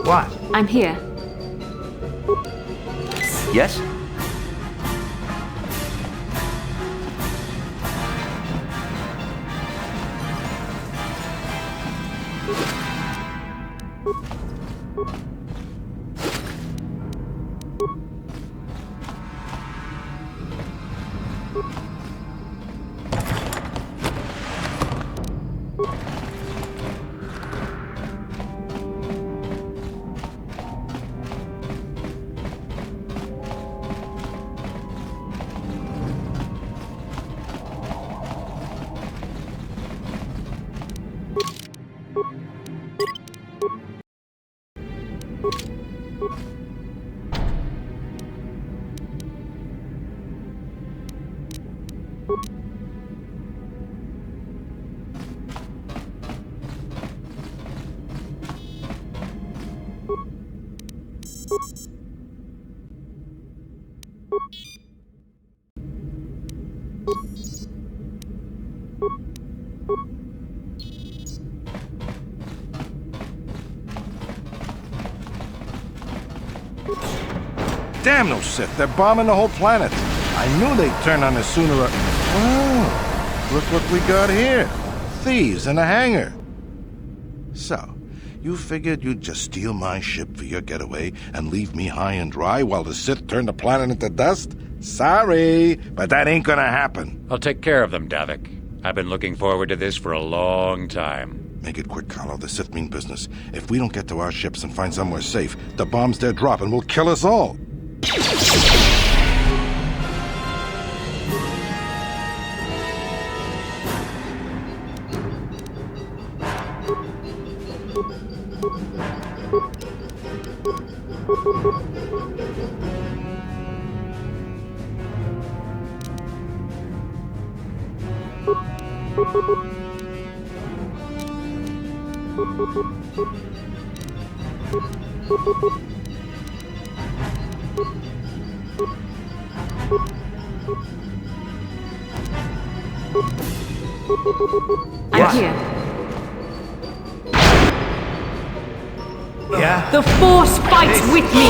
What? I'm here. Yes? Damn those Sith, they're bombing the whole planet. I knew they'd turn on us sooner or... Oh, look what we got here. Thieves in a hangar. So, you figured you'd just steal my ship for your getaway and leave me high and dry while the Sith turn the planet into dust? Sorry, but that ain't gonna happen. I'll take care of them, Davik. I've been looking forward to this for a long time. Make it quick, Carlo. The Sith mean business. If we don't get to our ships and find somewhere safe, the bombs they're dropping will kill us all. I'm here. Yeah? The Force fights with me!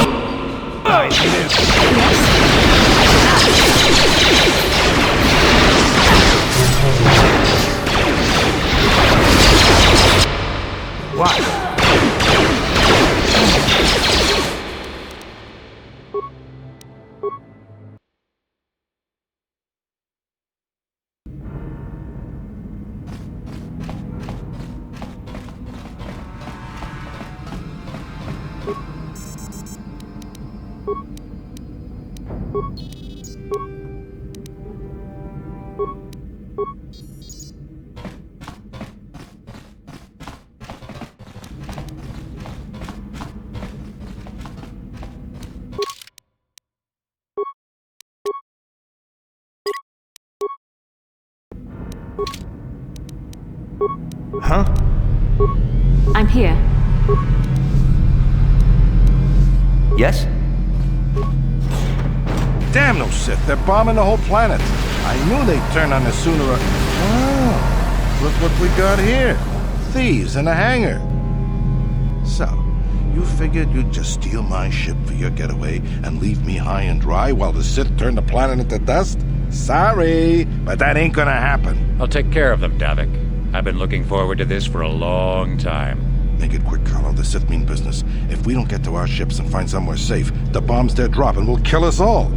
What? Huh? I'm here. Yes? Damn those Sith, they're bombing the whole planet. I knew they'd turn on us sooner or... Oh, look what we got here. Thieves in a hangar. So, you figured you'd just steal my ship for your getaway and leave me high and dry while the Sith turn the planet into dust? Sorry, but that ain't gonna happen. I'll take care of them, Davik. I've been looking forward to this for a long time. Make it quick, Carlo. The Sith mean business. If we don't get to our ships and find somewhere safe, the bombs they're dropping will kill us all.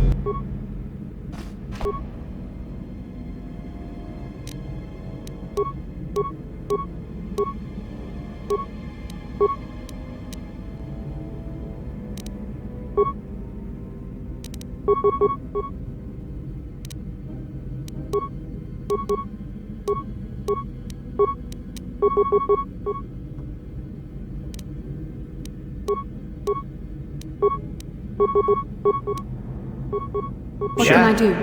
What can I do?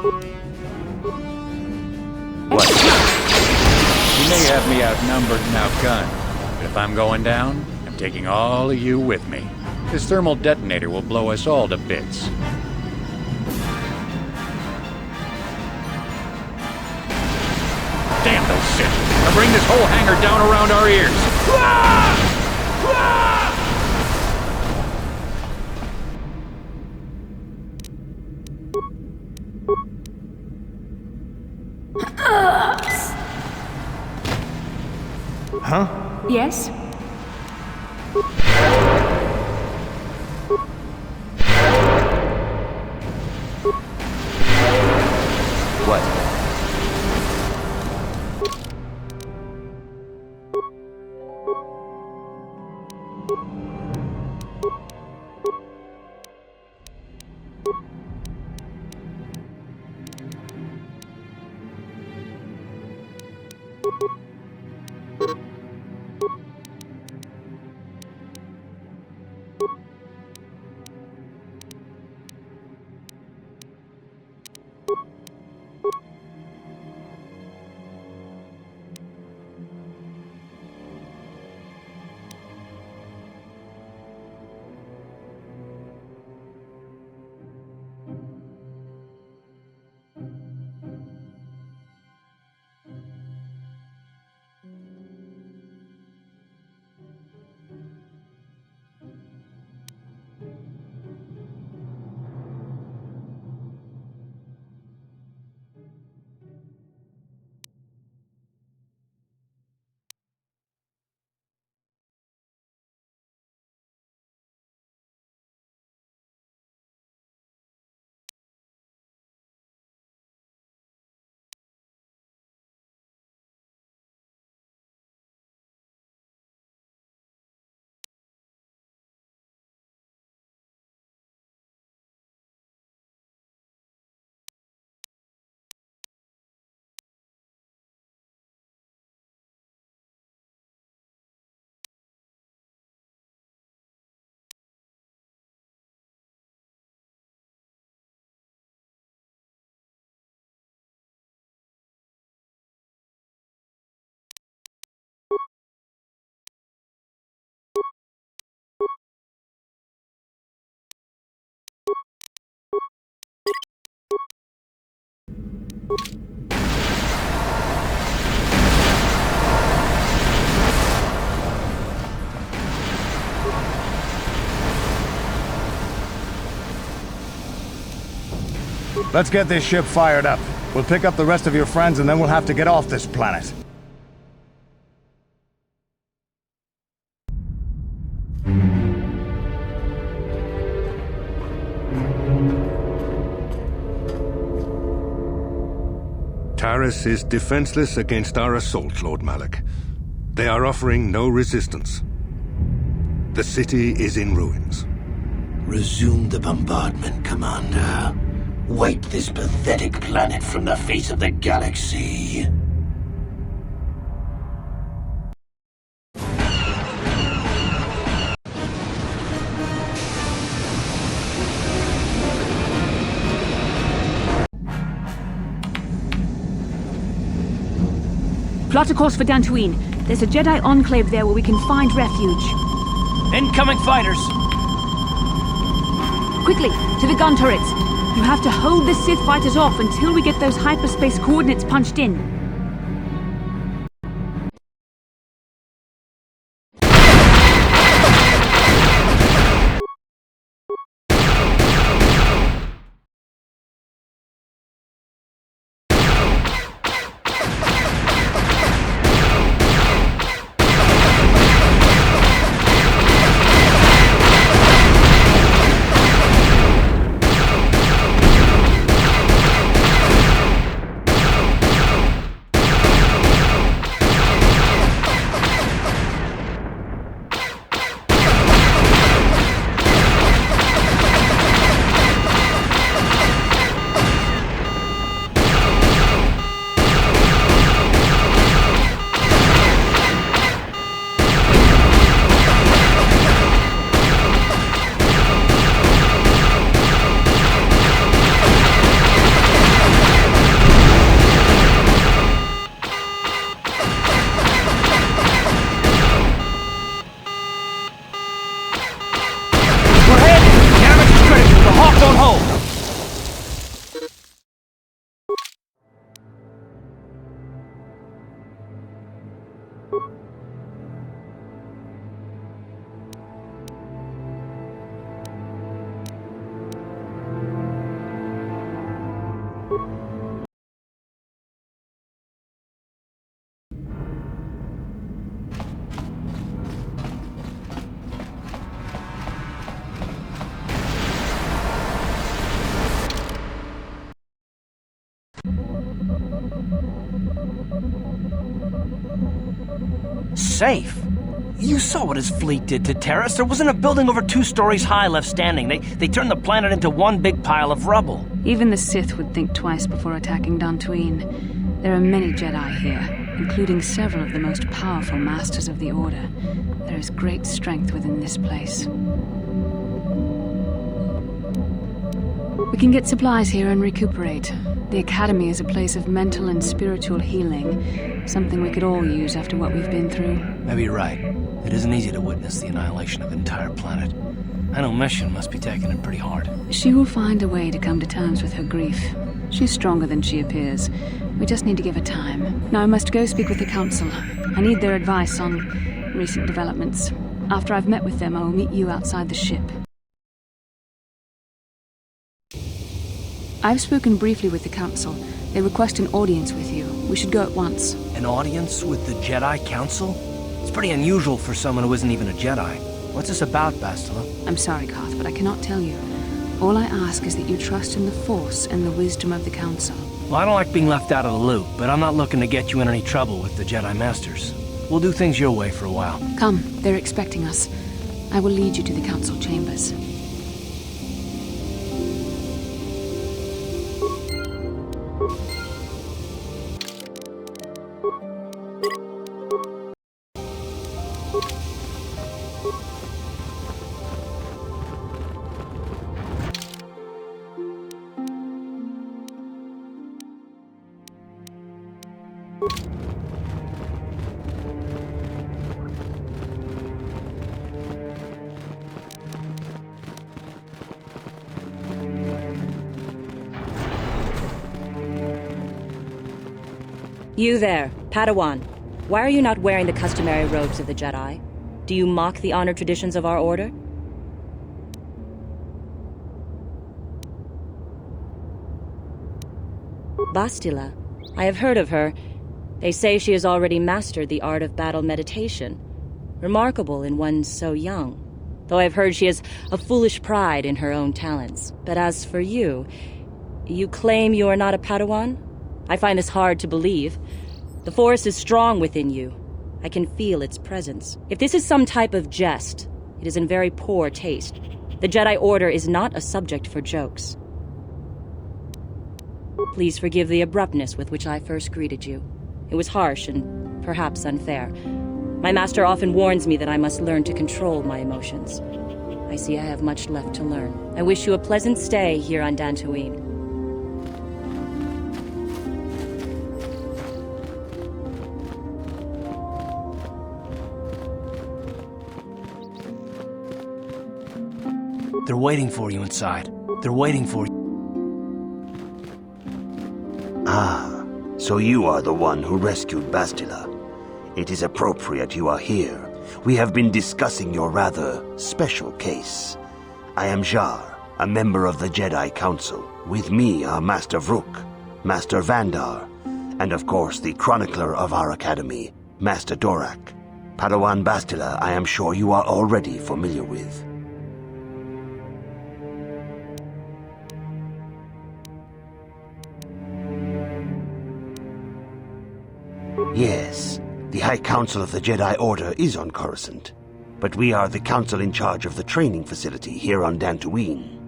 What? You may have me outnumbered and outgunned, but if I'm going down, I'm taking all of you with me. This thermal detonator will blow us all to bits. Damn those shit! I'll bring this whole hangar down around our ears! Huh? Yes? What? Let's get this ship fired up. We'll pick up the rest of your friends and then we'll have to get off this planet. Taris is defenseless against our assault, Lord Malik. They are offering no resistance. The city is in ruins. Resume the bombardment, Commander. Wipe this pathetic planet from the face of the galaxy. Plot a course for Dantooine. There's a Jedi enclave there where we can find refuge. Incoming fighters! Quickly, to the gun turrets. You have to hold the Sith fighters off until we get those hyperspace coordinates punched in. Don't hold! Safe? You saw what his fleet did to Terrace. There wasn't a building over 2 stories high left standing. They turned the planet into one big pile of rubble. Even the Sith would think twice before attacking Dantooine. There are many Jedi here, including several of the most powerful Masters of the Order. There is great strength within this place. We can get supplies here and recuperate. The Academy is a place of mental and spiritual healing, something we could all use after what we've been through. Maybe you're right. It isn't easy to witness the annihilation of an entire planet. I know Mission must be taking it pretty hard. She will find a way to come to terms with her grief. She's stronger than she appears. We just need to give her time. Now I must go speak with the Council. I need their advice on recent developments. After I've met with them, I will meet you outside the ship. I've spoken briefly with the Council. They request an audience with you. We should go at once. An audience with the Jedi Council? It's pretty unusual for someone who isn't even a Jedi. What's this about, Bastila? I'm sorry, Carth, but I cannot tell you. All I ask is that you trust in the Force and the wisdom of the Council. Well, I don't like being left out of the loop, but I'm not looking to get you in any trouble with the Jedi Masters. We'll do things your way for a while. Come, they're expecting us. I will lead you to the Council chambers. You there, Padawan. Why are you not wearing the customary robes of the Jedi? Do you mock the honored traditions of our order? Bastila. I have heard of her. They say she has already mastered the art of battle meditation. Remarkable in one so young. Though I've heard she has a foolish pride in her own talents. But as for you, you claim you are not a Padawan? I find this hard to believe. The Force is strong within you. I can feel its presence. If this is some type of jest, it is in very poor taste. The Jedi Order is not a subject for jokes. Please forgive the abruptness with which I first greeted you. It was harsh and perhaps unfair. My master often warns me that I must learn to control my emotions. I see I have much left to learn. I wish you a pleasant stay here on Dantooine. They're waiting for you inside. They're waiting for you. Ah, so you are the one who rescued Bastila. It is appropriate you are here. We have been discussing your rather special case. I am Jar, a member of the Jedi Council. With me are Master Vrook, Master Vandar, and of course the chronicler of our academy, Master Dorak. Padawan Bastila, I am sure you are already familiar with. Yes, the High Council of the Jedi Order is on Coruscant, but we are the council in charge of the training facility here on Dantooine.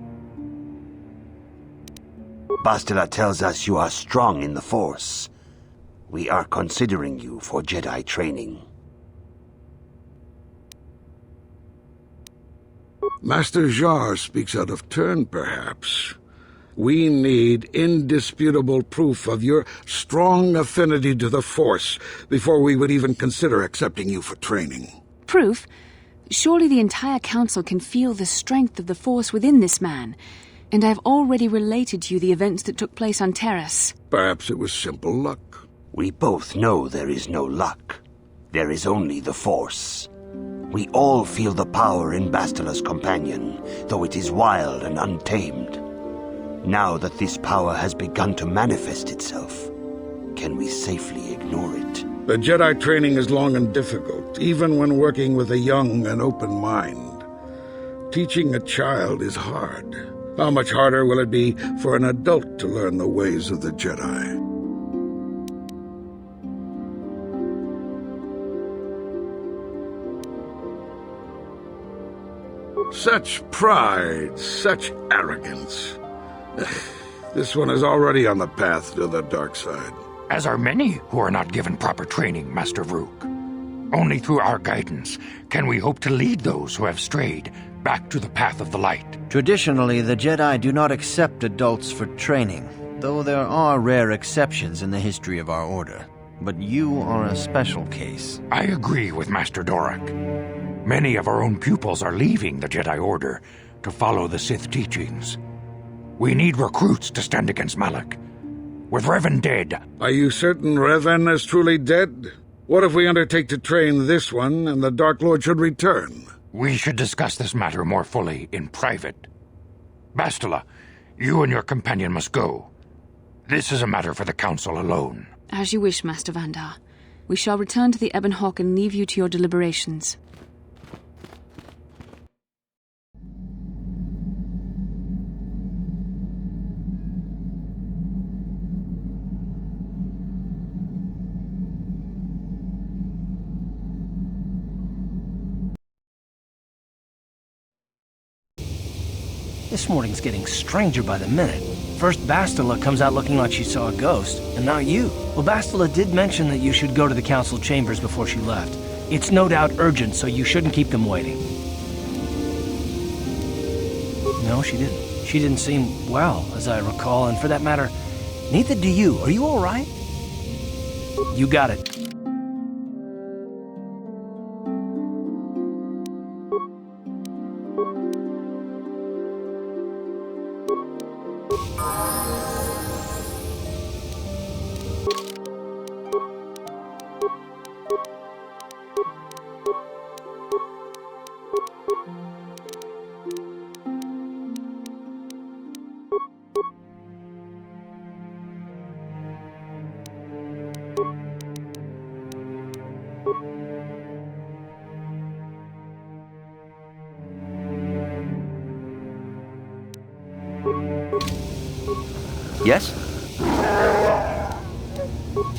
Bastila tells us you are strong in the Force. We are considering you for Jedi training. Master Jar speaks out of turn, perhaps. We need indisputable proof of your strong affinity to the Force before we would even consider accepting you for training. Proof? Surely the entire Council can feel the strength of the Force within this man. and I've already related to you the events that took place on Terrace. Perhaps it was simple luck. We both know there is no luck. There is only the Force. We all feel the power in Bastila's companion, though it is wild and untamed. Now that this power has begun to manifest itself, can we safely ignore it? The Jedi training is long and difficult, even when working with a young and open mind. Teaching a child is hard. How much harder will it be for an adult to learn the ways of the Jedi? Such pride, such arrogance. This one is already on the path to the dark side. As are many who are not given proper training, Master Vrook. Only through our guidance can we hope to lead those who have strayed back to the path of the light. Traditionally, the Jedi do not accept adults for training, though there are rare exceptions in the history of our order. But you are a special case. I agree with Master Dorak. Many of our own pupils are leaving the Jedi Order to follow the Sith teachings. We need recruits to stand against Malak. With Revan dead... Are you certain Revan is truly dead? What if we undertake to train this one and the Dark Lord should return? We should discuss this matter more fully in private. Bastila, you and your companion must go. This is a matter for the Council alone. As you wish, Master Vandar. We shall return to the Ebon Hawk and leave you to your deliberations. This morning's getting stranger by the minute. First Bastila comes out looking like she saw a ghost, and now you. Well, Bastila did mention that you should go to the council chambers before she left. It's no doubt urgent, so you shouldn't keep them waiting. No, she didn't. She didn't seem well, as I recall, and for that matter, neither do you. Are you all right? You got it. Yes?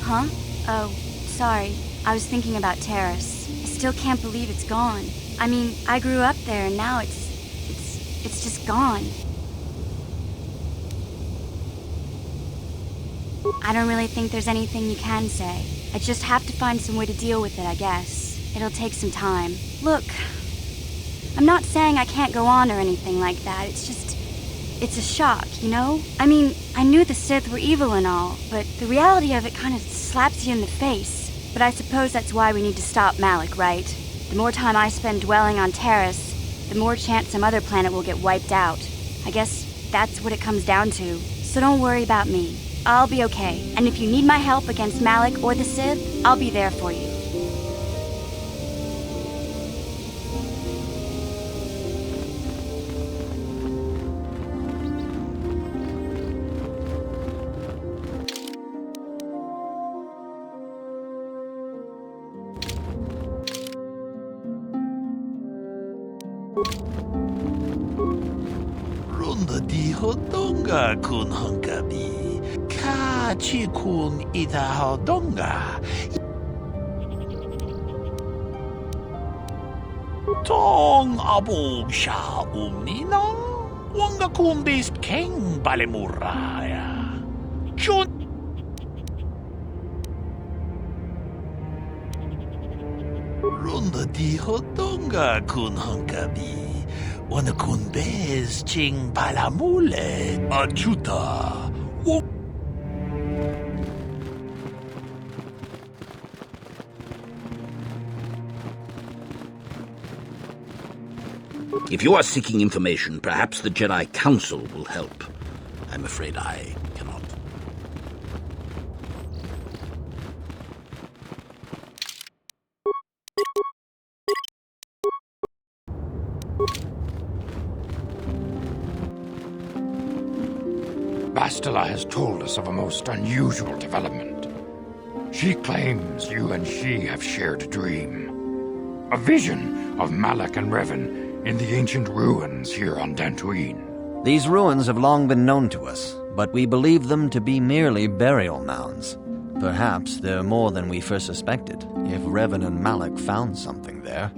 Huh? Oh, sorry. I was thinking about Terrace. I still can't believe it's gone. I mean, I grew up there and now it's just gone. I don't really think there's anything you can say. I just have to find some way to deal with it, I guess. It'll take some time. Look, I'm not saying I can't go on or anything like that. It's a shock, you know? I mean, I knew the Sith were evil and all, but the reality of it kind of slaps you in the face. But I suppose that's why we need to stop Malak, right? The more time I spend dwelling on Terrace, the more chance some other planet will get wiped out. I guess that's what it comes down to. So don't worry about me. I'll be okay. And if you need my help against Malak or the Sith, I'll be there for you. Runda di hodonga kun hunkabi. Kachi kun ita hodonga. Tong abog sha umninang. Wanga kun dis keng balemuraya. Chun. Runda di hodonga kun hunkabi. Wana kun bez ching palamule. Achuta. If you are seeking information, perhaps the Jedi Council will help. I'm afraid I cannot. Bastila has told us of a most unusual development. She claims you and she have shared a dream. A vision of Malak and Revan in the ancient ruins here on Dantooine. These ruins have long been known to us, but we believe them to be merely burial mounds. Perhaps they're more than we first suspected, if Revan and Malak found something there.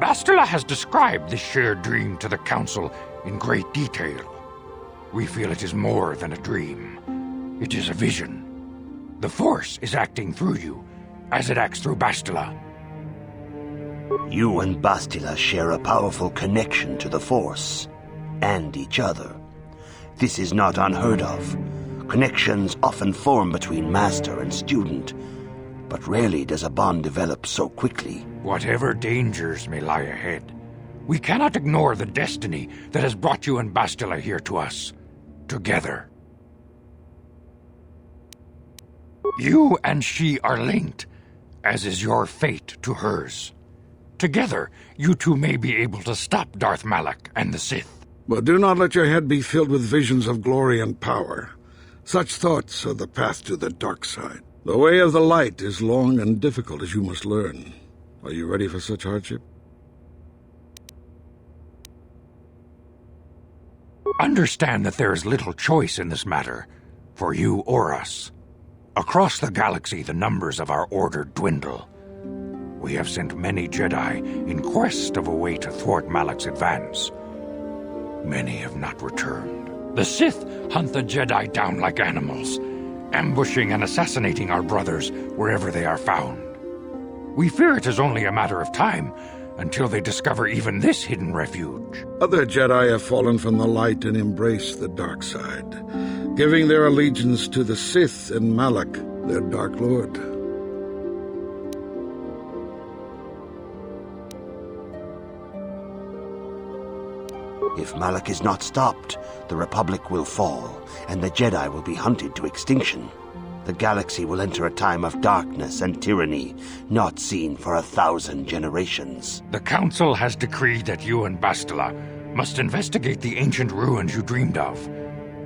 Bastila has described this shared dream to the Council in great detail. We feel it is more than a dream. It is a vision. The Force is acting through you, as it acts through Bastila. You and Bastila share a powerful connection to the Force, and each other. This is not unheard of. Connections often form between master and student, but rarely does a bond develop so quickly. Whatever dangers may lie ahead, we cannot ignore the destiny that has brought you and Bastila here to us, together. You and she are linked, as is your fate to hers. Together, you two may be able to stop Darth Malak and the Sith. But do not let your head be filled with visions of glory and power. Such thoughts are the path to the dark side. The way of the light is long and difficult, as you must learn. Are you ready for such hardship? Understand that there is little choice in this matter, for you or us. Across the galaxy, the numbers of our order dwindle. We have sent many Jedi in quest of a way to thwart Malak's advance. Many have not returned. The Sith hunt the Jedi down like animals, ambushing and assassinating our brothers wherever they are found. We fear it is only a matter of time until they discover even this hidden refuge. Other Jedi have fallen from the light and embraced the dark side, giving their allegiance to the Sith and Malak, their Dark Lord. If Malak is not stopped, the Republic will fall, and the Jedi will be hunted to extinction. The galaxy will enter a time of darkness and tyranny, not seen for 1,000 generations. The Council has decreed that you and Bastila must investigate the ancient ruins you dreamed of,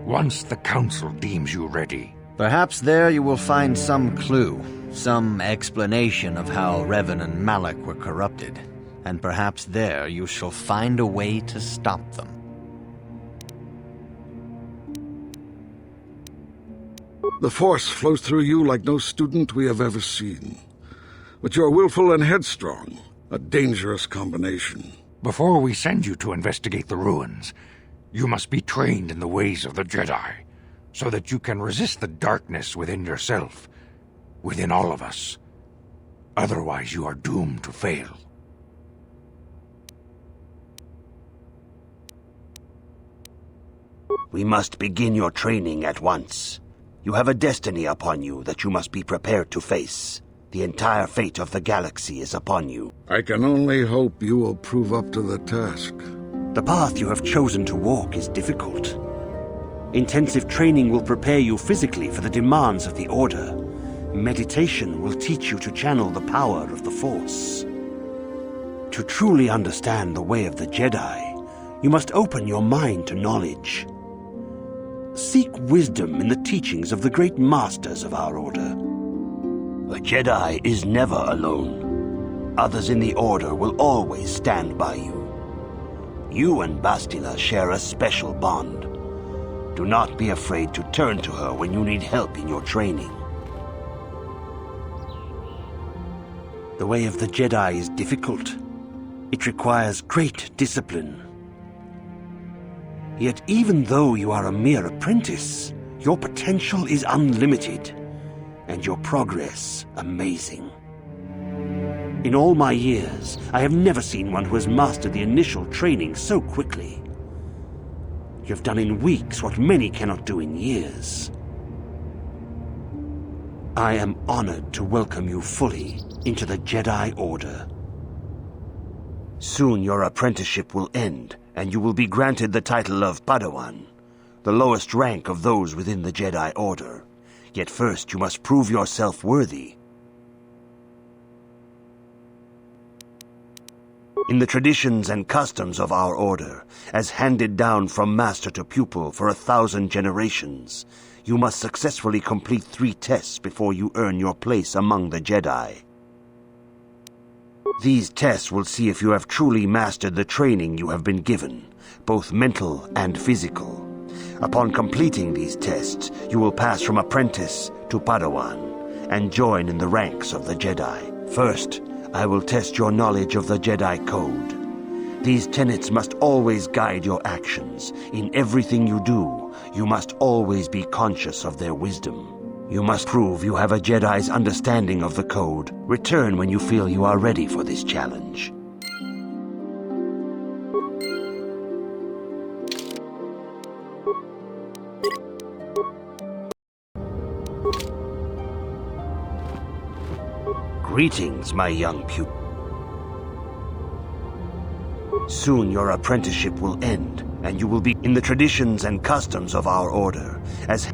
once the Council deems you ready. Perhaps there you will find some clue, some explanation of how Revan and Malak were corrupted, and perhaps there you shall find a way to stop them. The Force flows through you like no student we have ever seen. But you are willful and headstrong, a dangerous combination. Before we send you to investigate the ruins, you must be trained in the ways of the Jedi, so that you can resist the darkness within yourself, within all of us. Otherwise, you are doomed to fail. We must begin your training at once. You have a destiny upon you that you must be prepared to face. The entire fate of the galaxy is upon you. I can only hope you will prove up to the task. The path you have chosen to walk is difficult. Intensive training will prepare you physically for the demands of the Order. Meditation will teach you to channel the power of the Force. To truly understand the way of the Jedi, you must open your mind to knowledge. Seek wisdom in the teachings of the great masters of our Order. A Jedi is never alone. Others in the Order will always stand by you. You and Bastila share a special bond. Do not be afraid to turn to her when you need help in your training. The way of the Jedi is difficult. It requires great discipline. Yet even though you are a mere apprentice, your potential is unlimited, and your progress amazing. In all my years, I have never seen one who has mastered the initial training so quickly. You have done in weeks what many cannot do in years. I am honored to welcome you fully into the Jedi Order. Soon your apprenticeship will end, and you will be granted the title of Padawan, the lowest rank of those within the Jedi Order. Yet first you must prove yourself worthy. In the traditions and customs of our order, as handed down from master to pupil for 1,000 generations, you must successfully complete 3 tests before you earn your place among the Jedi. These tests will see if you have truly mastered the training you have been given, both mental and physical. Upon completing these tests, you will pass from apprentice to Padawan and join in the ranks of the Jedi. First, I will test your knowledge of the Jedi Code. These tenets must always guide your actions. In everything you do, you must always be conscious of their wisdom. You must prove you have a Jedi's understanding of the Code. Return when you feel you are ready for this challenge. Greetings, my young pupil. Soon your apprenticeship will end, and you will be in the traditions and customs of our order. As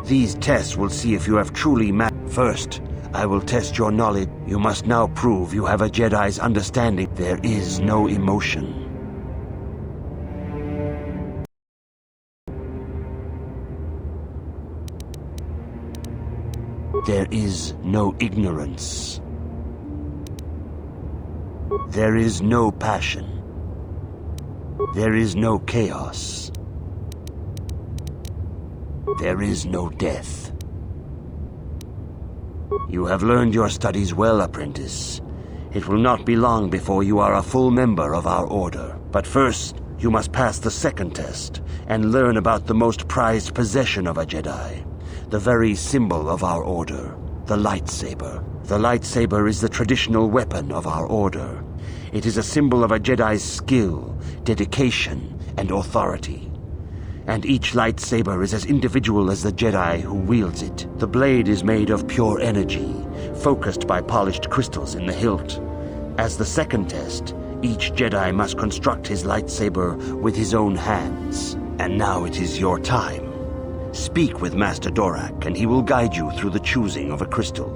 these tests will see if you have truly First, I will test your knowledge. You must now prove you have a Jedi's understanding. There is no emotion. There is no ignorance. There is no passion. There is no chaos. There is no death. You have learned your studies well, apprentice. It will not be long before you are a full member of our order. But first, you must pass the second test and learn about the most prized possession of a Jedi. The very symbol of our order, the lightsaber. The lightsaber is the traditional weapon of our order. It is a symbol of a Jedi's skill, dedication, and authority. And each lightsaber is as individual as the Jedi who wields it. The blade is made of pure energy, focused by polished crystals in the hilt. As the second test, each Jedi must construct his lightsaber with his own hands. And now it is your time. Speak with Master Dorak, and he will guide you through the choosing of a crystal.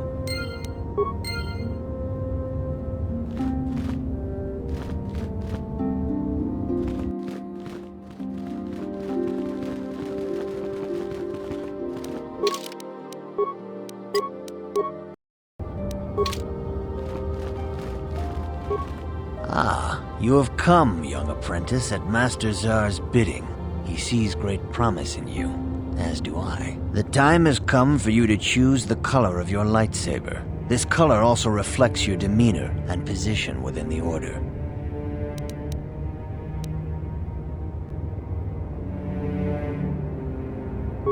Ah, you have come, young apprentice, at Master Zar's bidding. He sees great promise in you. As do I. The time has come for you to choose the color of your lightsaber. This color also reflects your demeanor and position within the Order.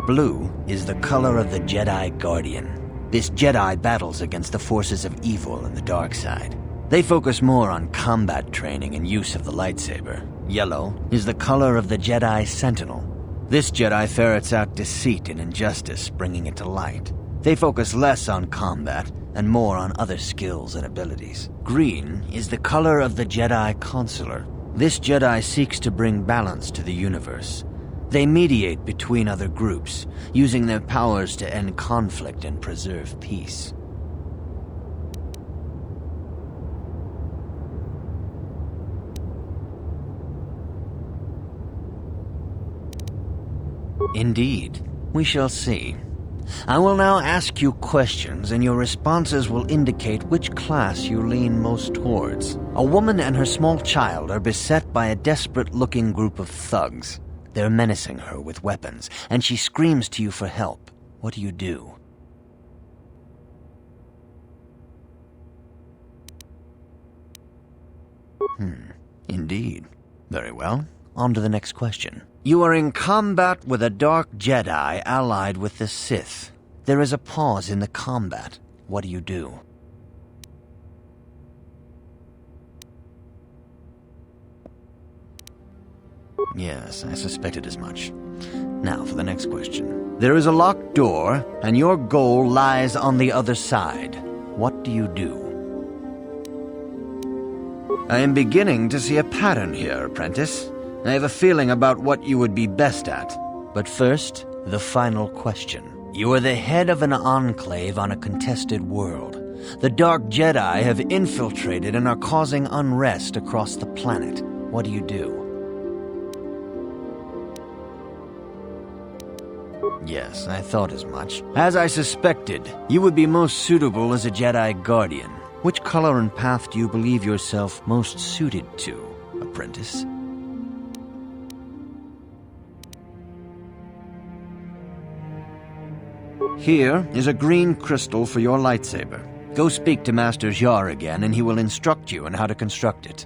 Blue is the color of the Jedi Guardian. This Jedi battles against the forces of evil and the dark side. They focus more on combat training and use of the lightsaber. Yellow is the color of the Jedi Sentinel. This Jedi ferrets out deceit and injustice, bringing it to light. They focus less on combat and more on other skills and abilities. Green is the color of the Jedi Consular. This Jedi seeks to bring balance to the universe. They mediate between other groups, using their powers to end conflict and preserve peace. Indeed. We shall see. I will now ask you questions, and your responses will indicate which class you lean most towards. A woman and her small child are beset by a desperate-looking group of thugs. They're menacing her with weapons, and she screams to you for help. What do you do? Indeed. Very well. On to the next question. You are in combat with a dark Jedi allied with the Sith. There is a pause in the combat. What do you do? Yes, I suspected as much. Now for the next question. There is a locked door, and your goal lies on the other side. What do you do? I am beginning to see a pattern here, apprentice. I have a feeling about what you would be best at. But first, the final question. You are the head of an enclave on a contested world. The Dark Jedi have infiltrated and are causing unrest across the planet. What do you do? Yes, I thought as much. As I suspected, you would be most suitable as a Jedi Guardian. Which color and path do you believe yourself most suited to, apprentice? Here is a green crystal for your lightsaber. Go speak to Master Jar again, and he will instruct you on how to construct it.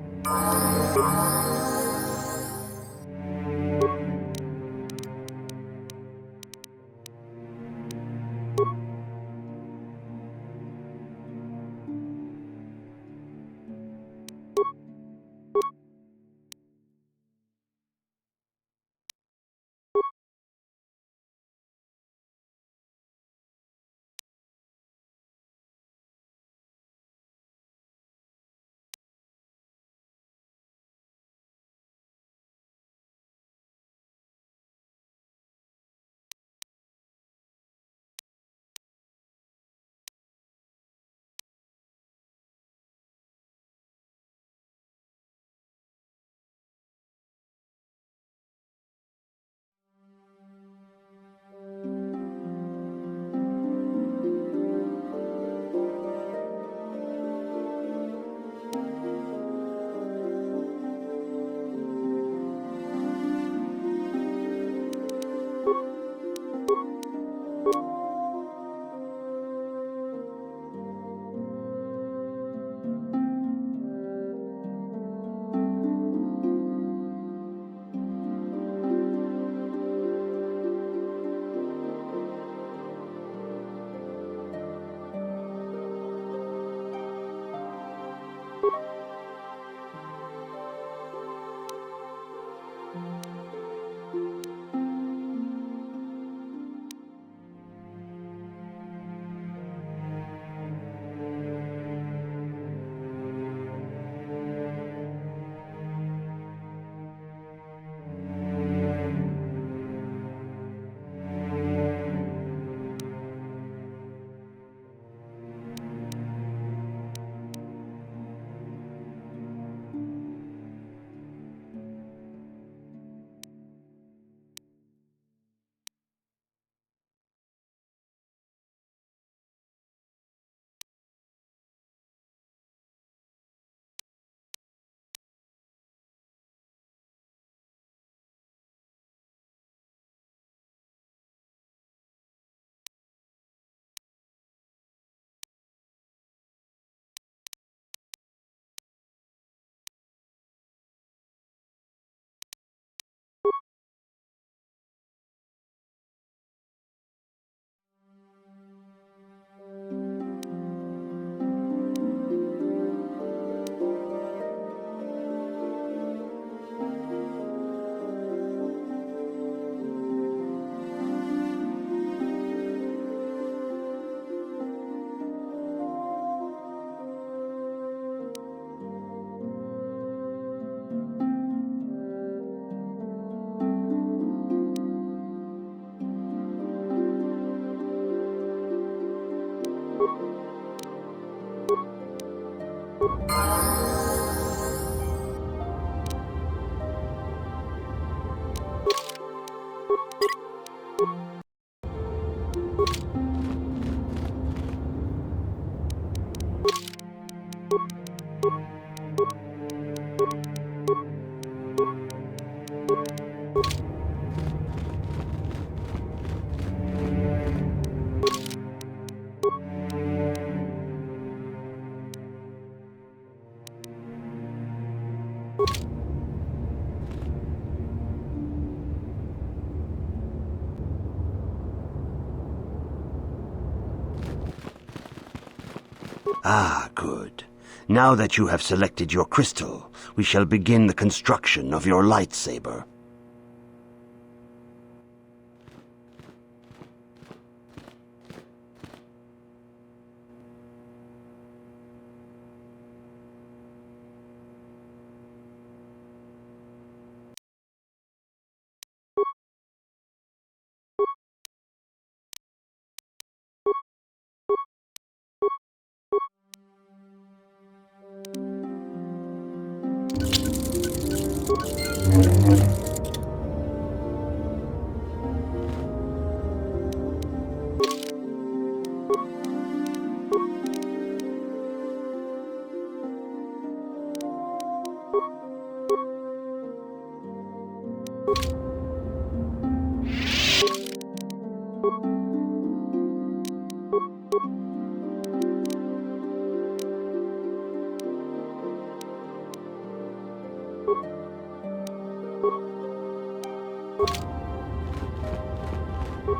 Ah, good. Now that you have selected your crystal, we shall begin the construction of your lightsaber.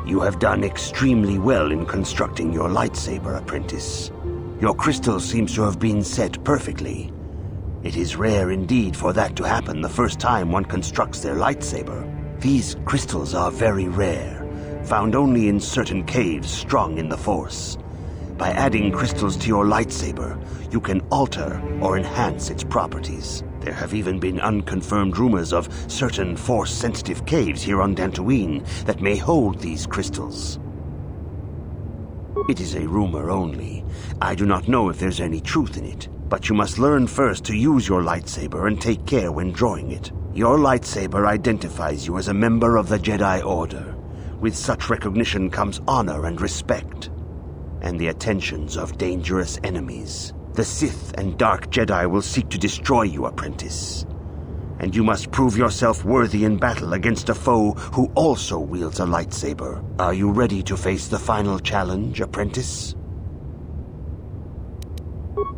You have done extremely well in constructing your lightsaber, apprentice. Your crystal seems to have been set perfectly. It is rare indeed for that to happen the first time one constructs their lightsaber. These crystals are very rare, found only in certain caves strong in the Force. By adding crystals to your lightsaber, you can alter or enhance its properties. There have even been unconfirmed rumors of certain Force-sensitive caves here on Dantooine that may hold these crystals. It is a rumor only. I do not know if there's any truth in it, but you must learn first to use your lightsaber and take care when drawing it. Your lightsaber identifies you as a member of the Jedi Order. With such recognition comes honor and respect, and the attentions of dangerous enemies. The Sith and Dark Jedi will seek to destroy you, apprentice. And you must prove yourself worthy in battle against a foe who also wields a lightsaber. Are you ready to face the final challenge, apprentice?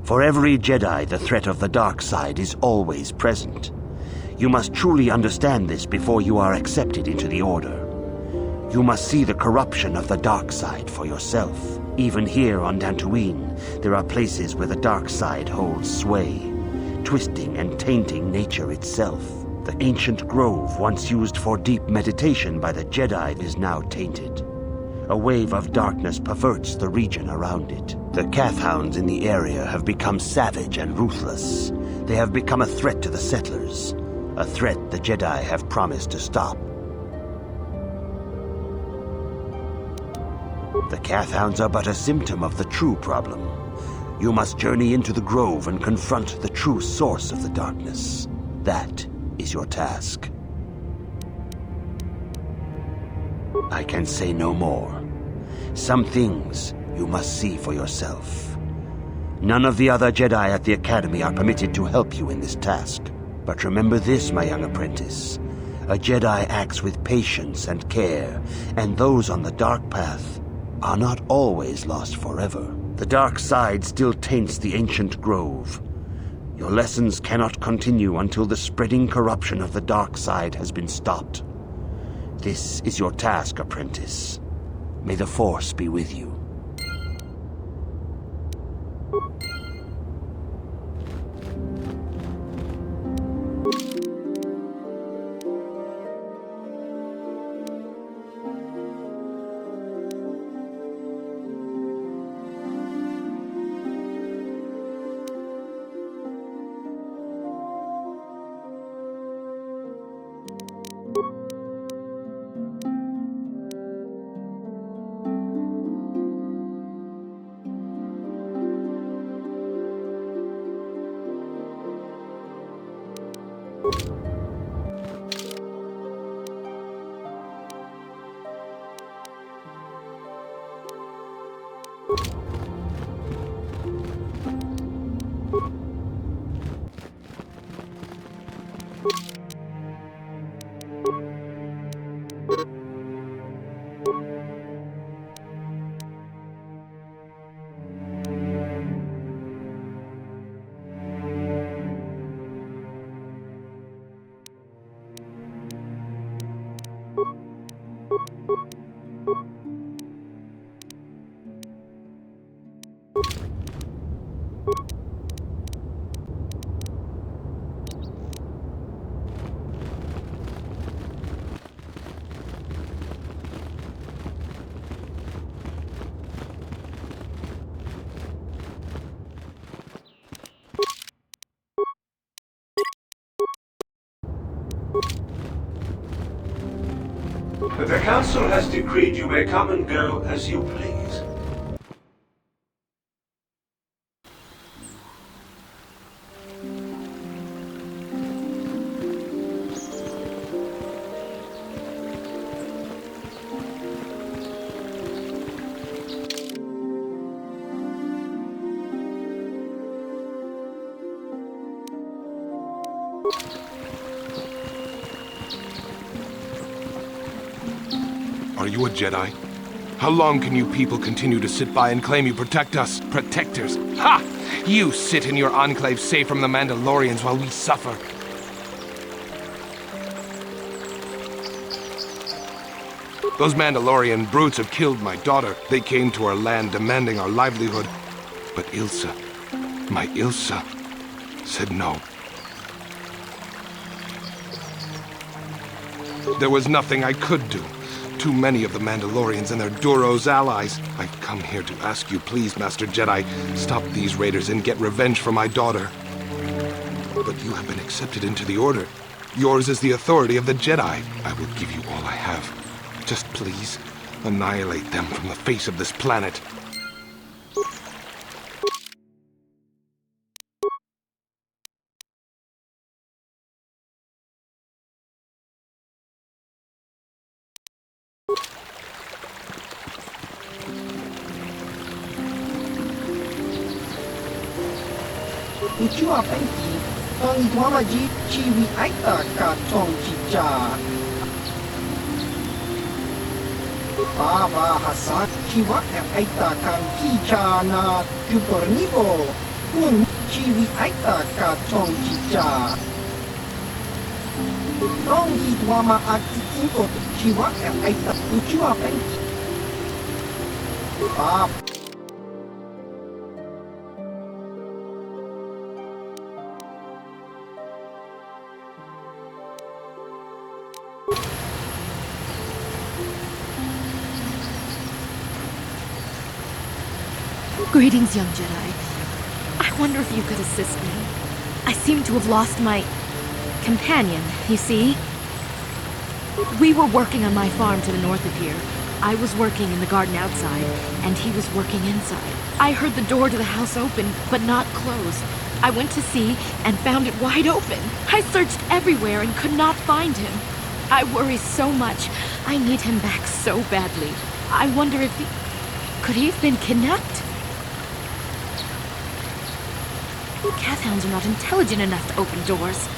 For every Jedi, the threat of the dark side is always present. You must truly understand this before you are accepted into the Order. You must see the corruption of the dark side for yourself. Even here on Dantooine, there are places where the dark side holds sway, twisting and tainting nature itself. The ancient grove, once used for deep meditation by the Jedi, is now tainted. A wave of darkness perverts the region around it. The Kathhounds in the area have become savage and ruthless. They have become a threat to the settlers, a threat the Jedi have promised to stop. The Kathhounds are but a symptom of the true problem. You must journey into the grove and confront the true source of the darkness. That is your task. I can say no more. Some things you must see for yourself. None of the other Jedi at the Academy are permitted to help you in this task. But remember this, my young apprentice. A Jedi acts with patience and care, and those on the dark path are not always lost forever. The dark side still taints the ancient grove. Your lessons cannot continue until the spreading corruption of the dark side has been stopped. This is your task, apprentice. May the Force be with you. The Council has decreed you may come and go as you please. Are you a Jedi? How long can you people continue to sit by and claim you protect us? Protectors? Ha! You sit in your enclave safe from the Mandalorians while we suffer. Those Mandalorian brutes have killed my daughter. They came to our land demanding our livelihood. But Ilsa, my Ilsa, said no. There was nothing I could do. Too many of the Mandalorians and their Duros allies. I've come here to ask you, please, Master Jedi, stop these raiders and get revenge for my daughter. But you have been accepted into the Order. Yours is the authority of the Jedi. I will give you all I have. Just please, annihilate them from the face of this planet. Ucua penki, tong tuamaji chiwi aita ka tong chicha. Baba hasak chiwa aita kan kicha na kupornivo. Kun chiwi aita ka tong chicha. Tong hi tuama ati inko chiwa aita ucua penki. Baba. Greetings, young Jedi. I wonder if you could assist me. I seem to have lost my companion, you see? We were working on my farm to the north of here. I was working in the garden outside, and he was working inside. I heard the door to the house open, but not close. I went to see and found it wide open. I searched everywhere and could not find him. I worry so much. I need him back so badly. I wonder if he... Could he have been kidnapped? Cathounds are not intelligent enough to open doors,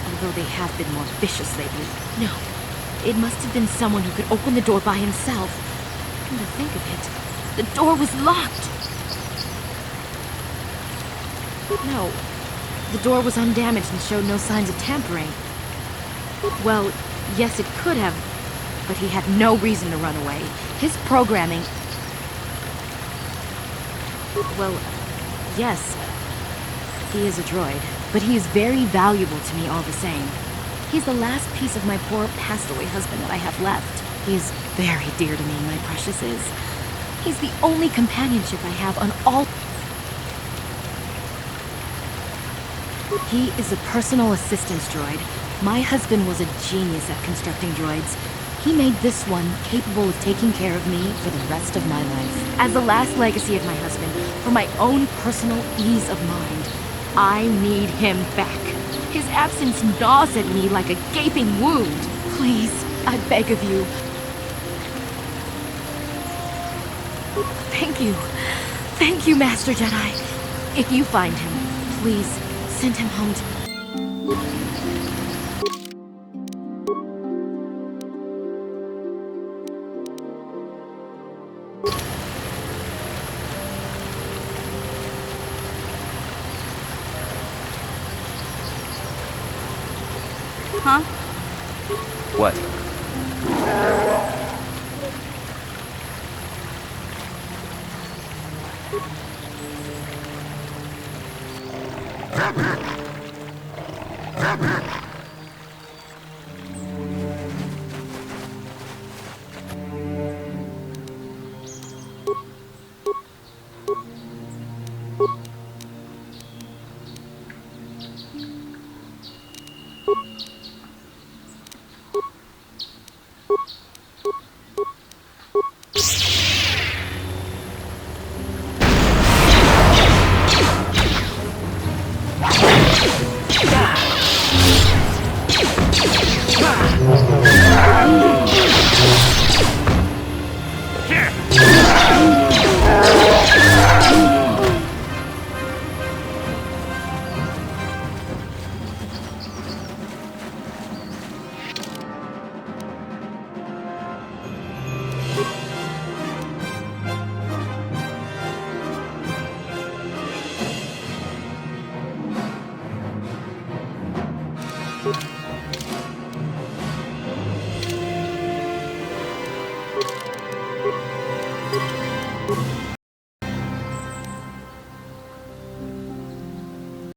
although they have been more vicious lately. No, it must have been someone who could open the door by himself. Come to think of it, the door was locked. No, the door was undamaged and showed no signs of tampering. Well, yes, it could have, but he had no reason to run away. His programming... Well, yes, he is a droid, but he is very valuable to me all the same. He's the last piece of my poor passed-away husband that I have left. He is very dear to me, my precious is. He's the only companionship I have on all... He is a personal assistance droid. My husband was a genius at constructing droids. He made this one capable of taking care of me for the rest of my life. As the last legacy of my husband, for my own personal ease of mind, I need him back. His absence gnaws at me like a gaping wound. Please, I beg of you. Thank you. Thank you, Master Jedi. If you find him, please send him home to me. Huh? What? You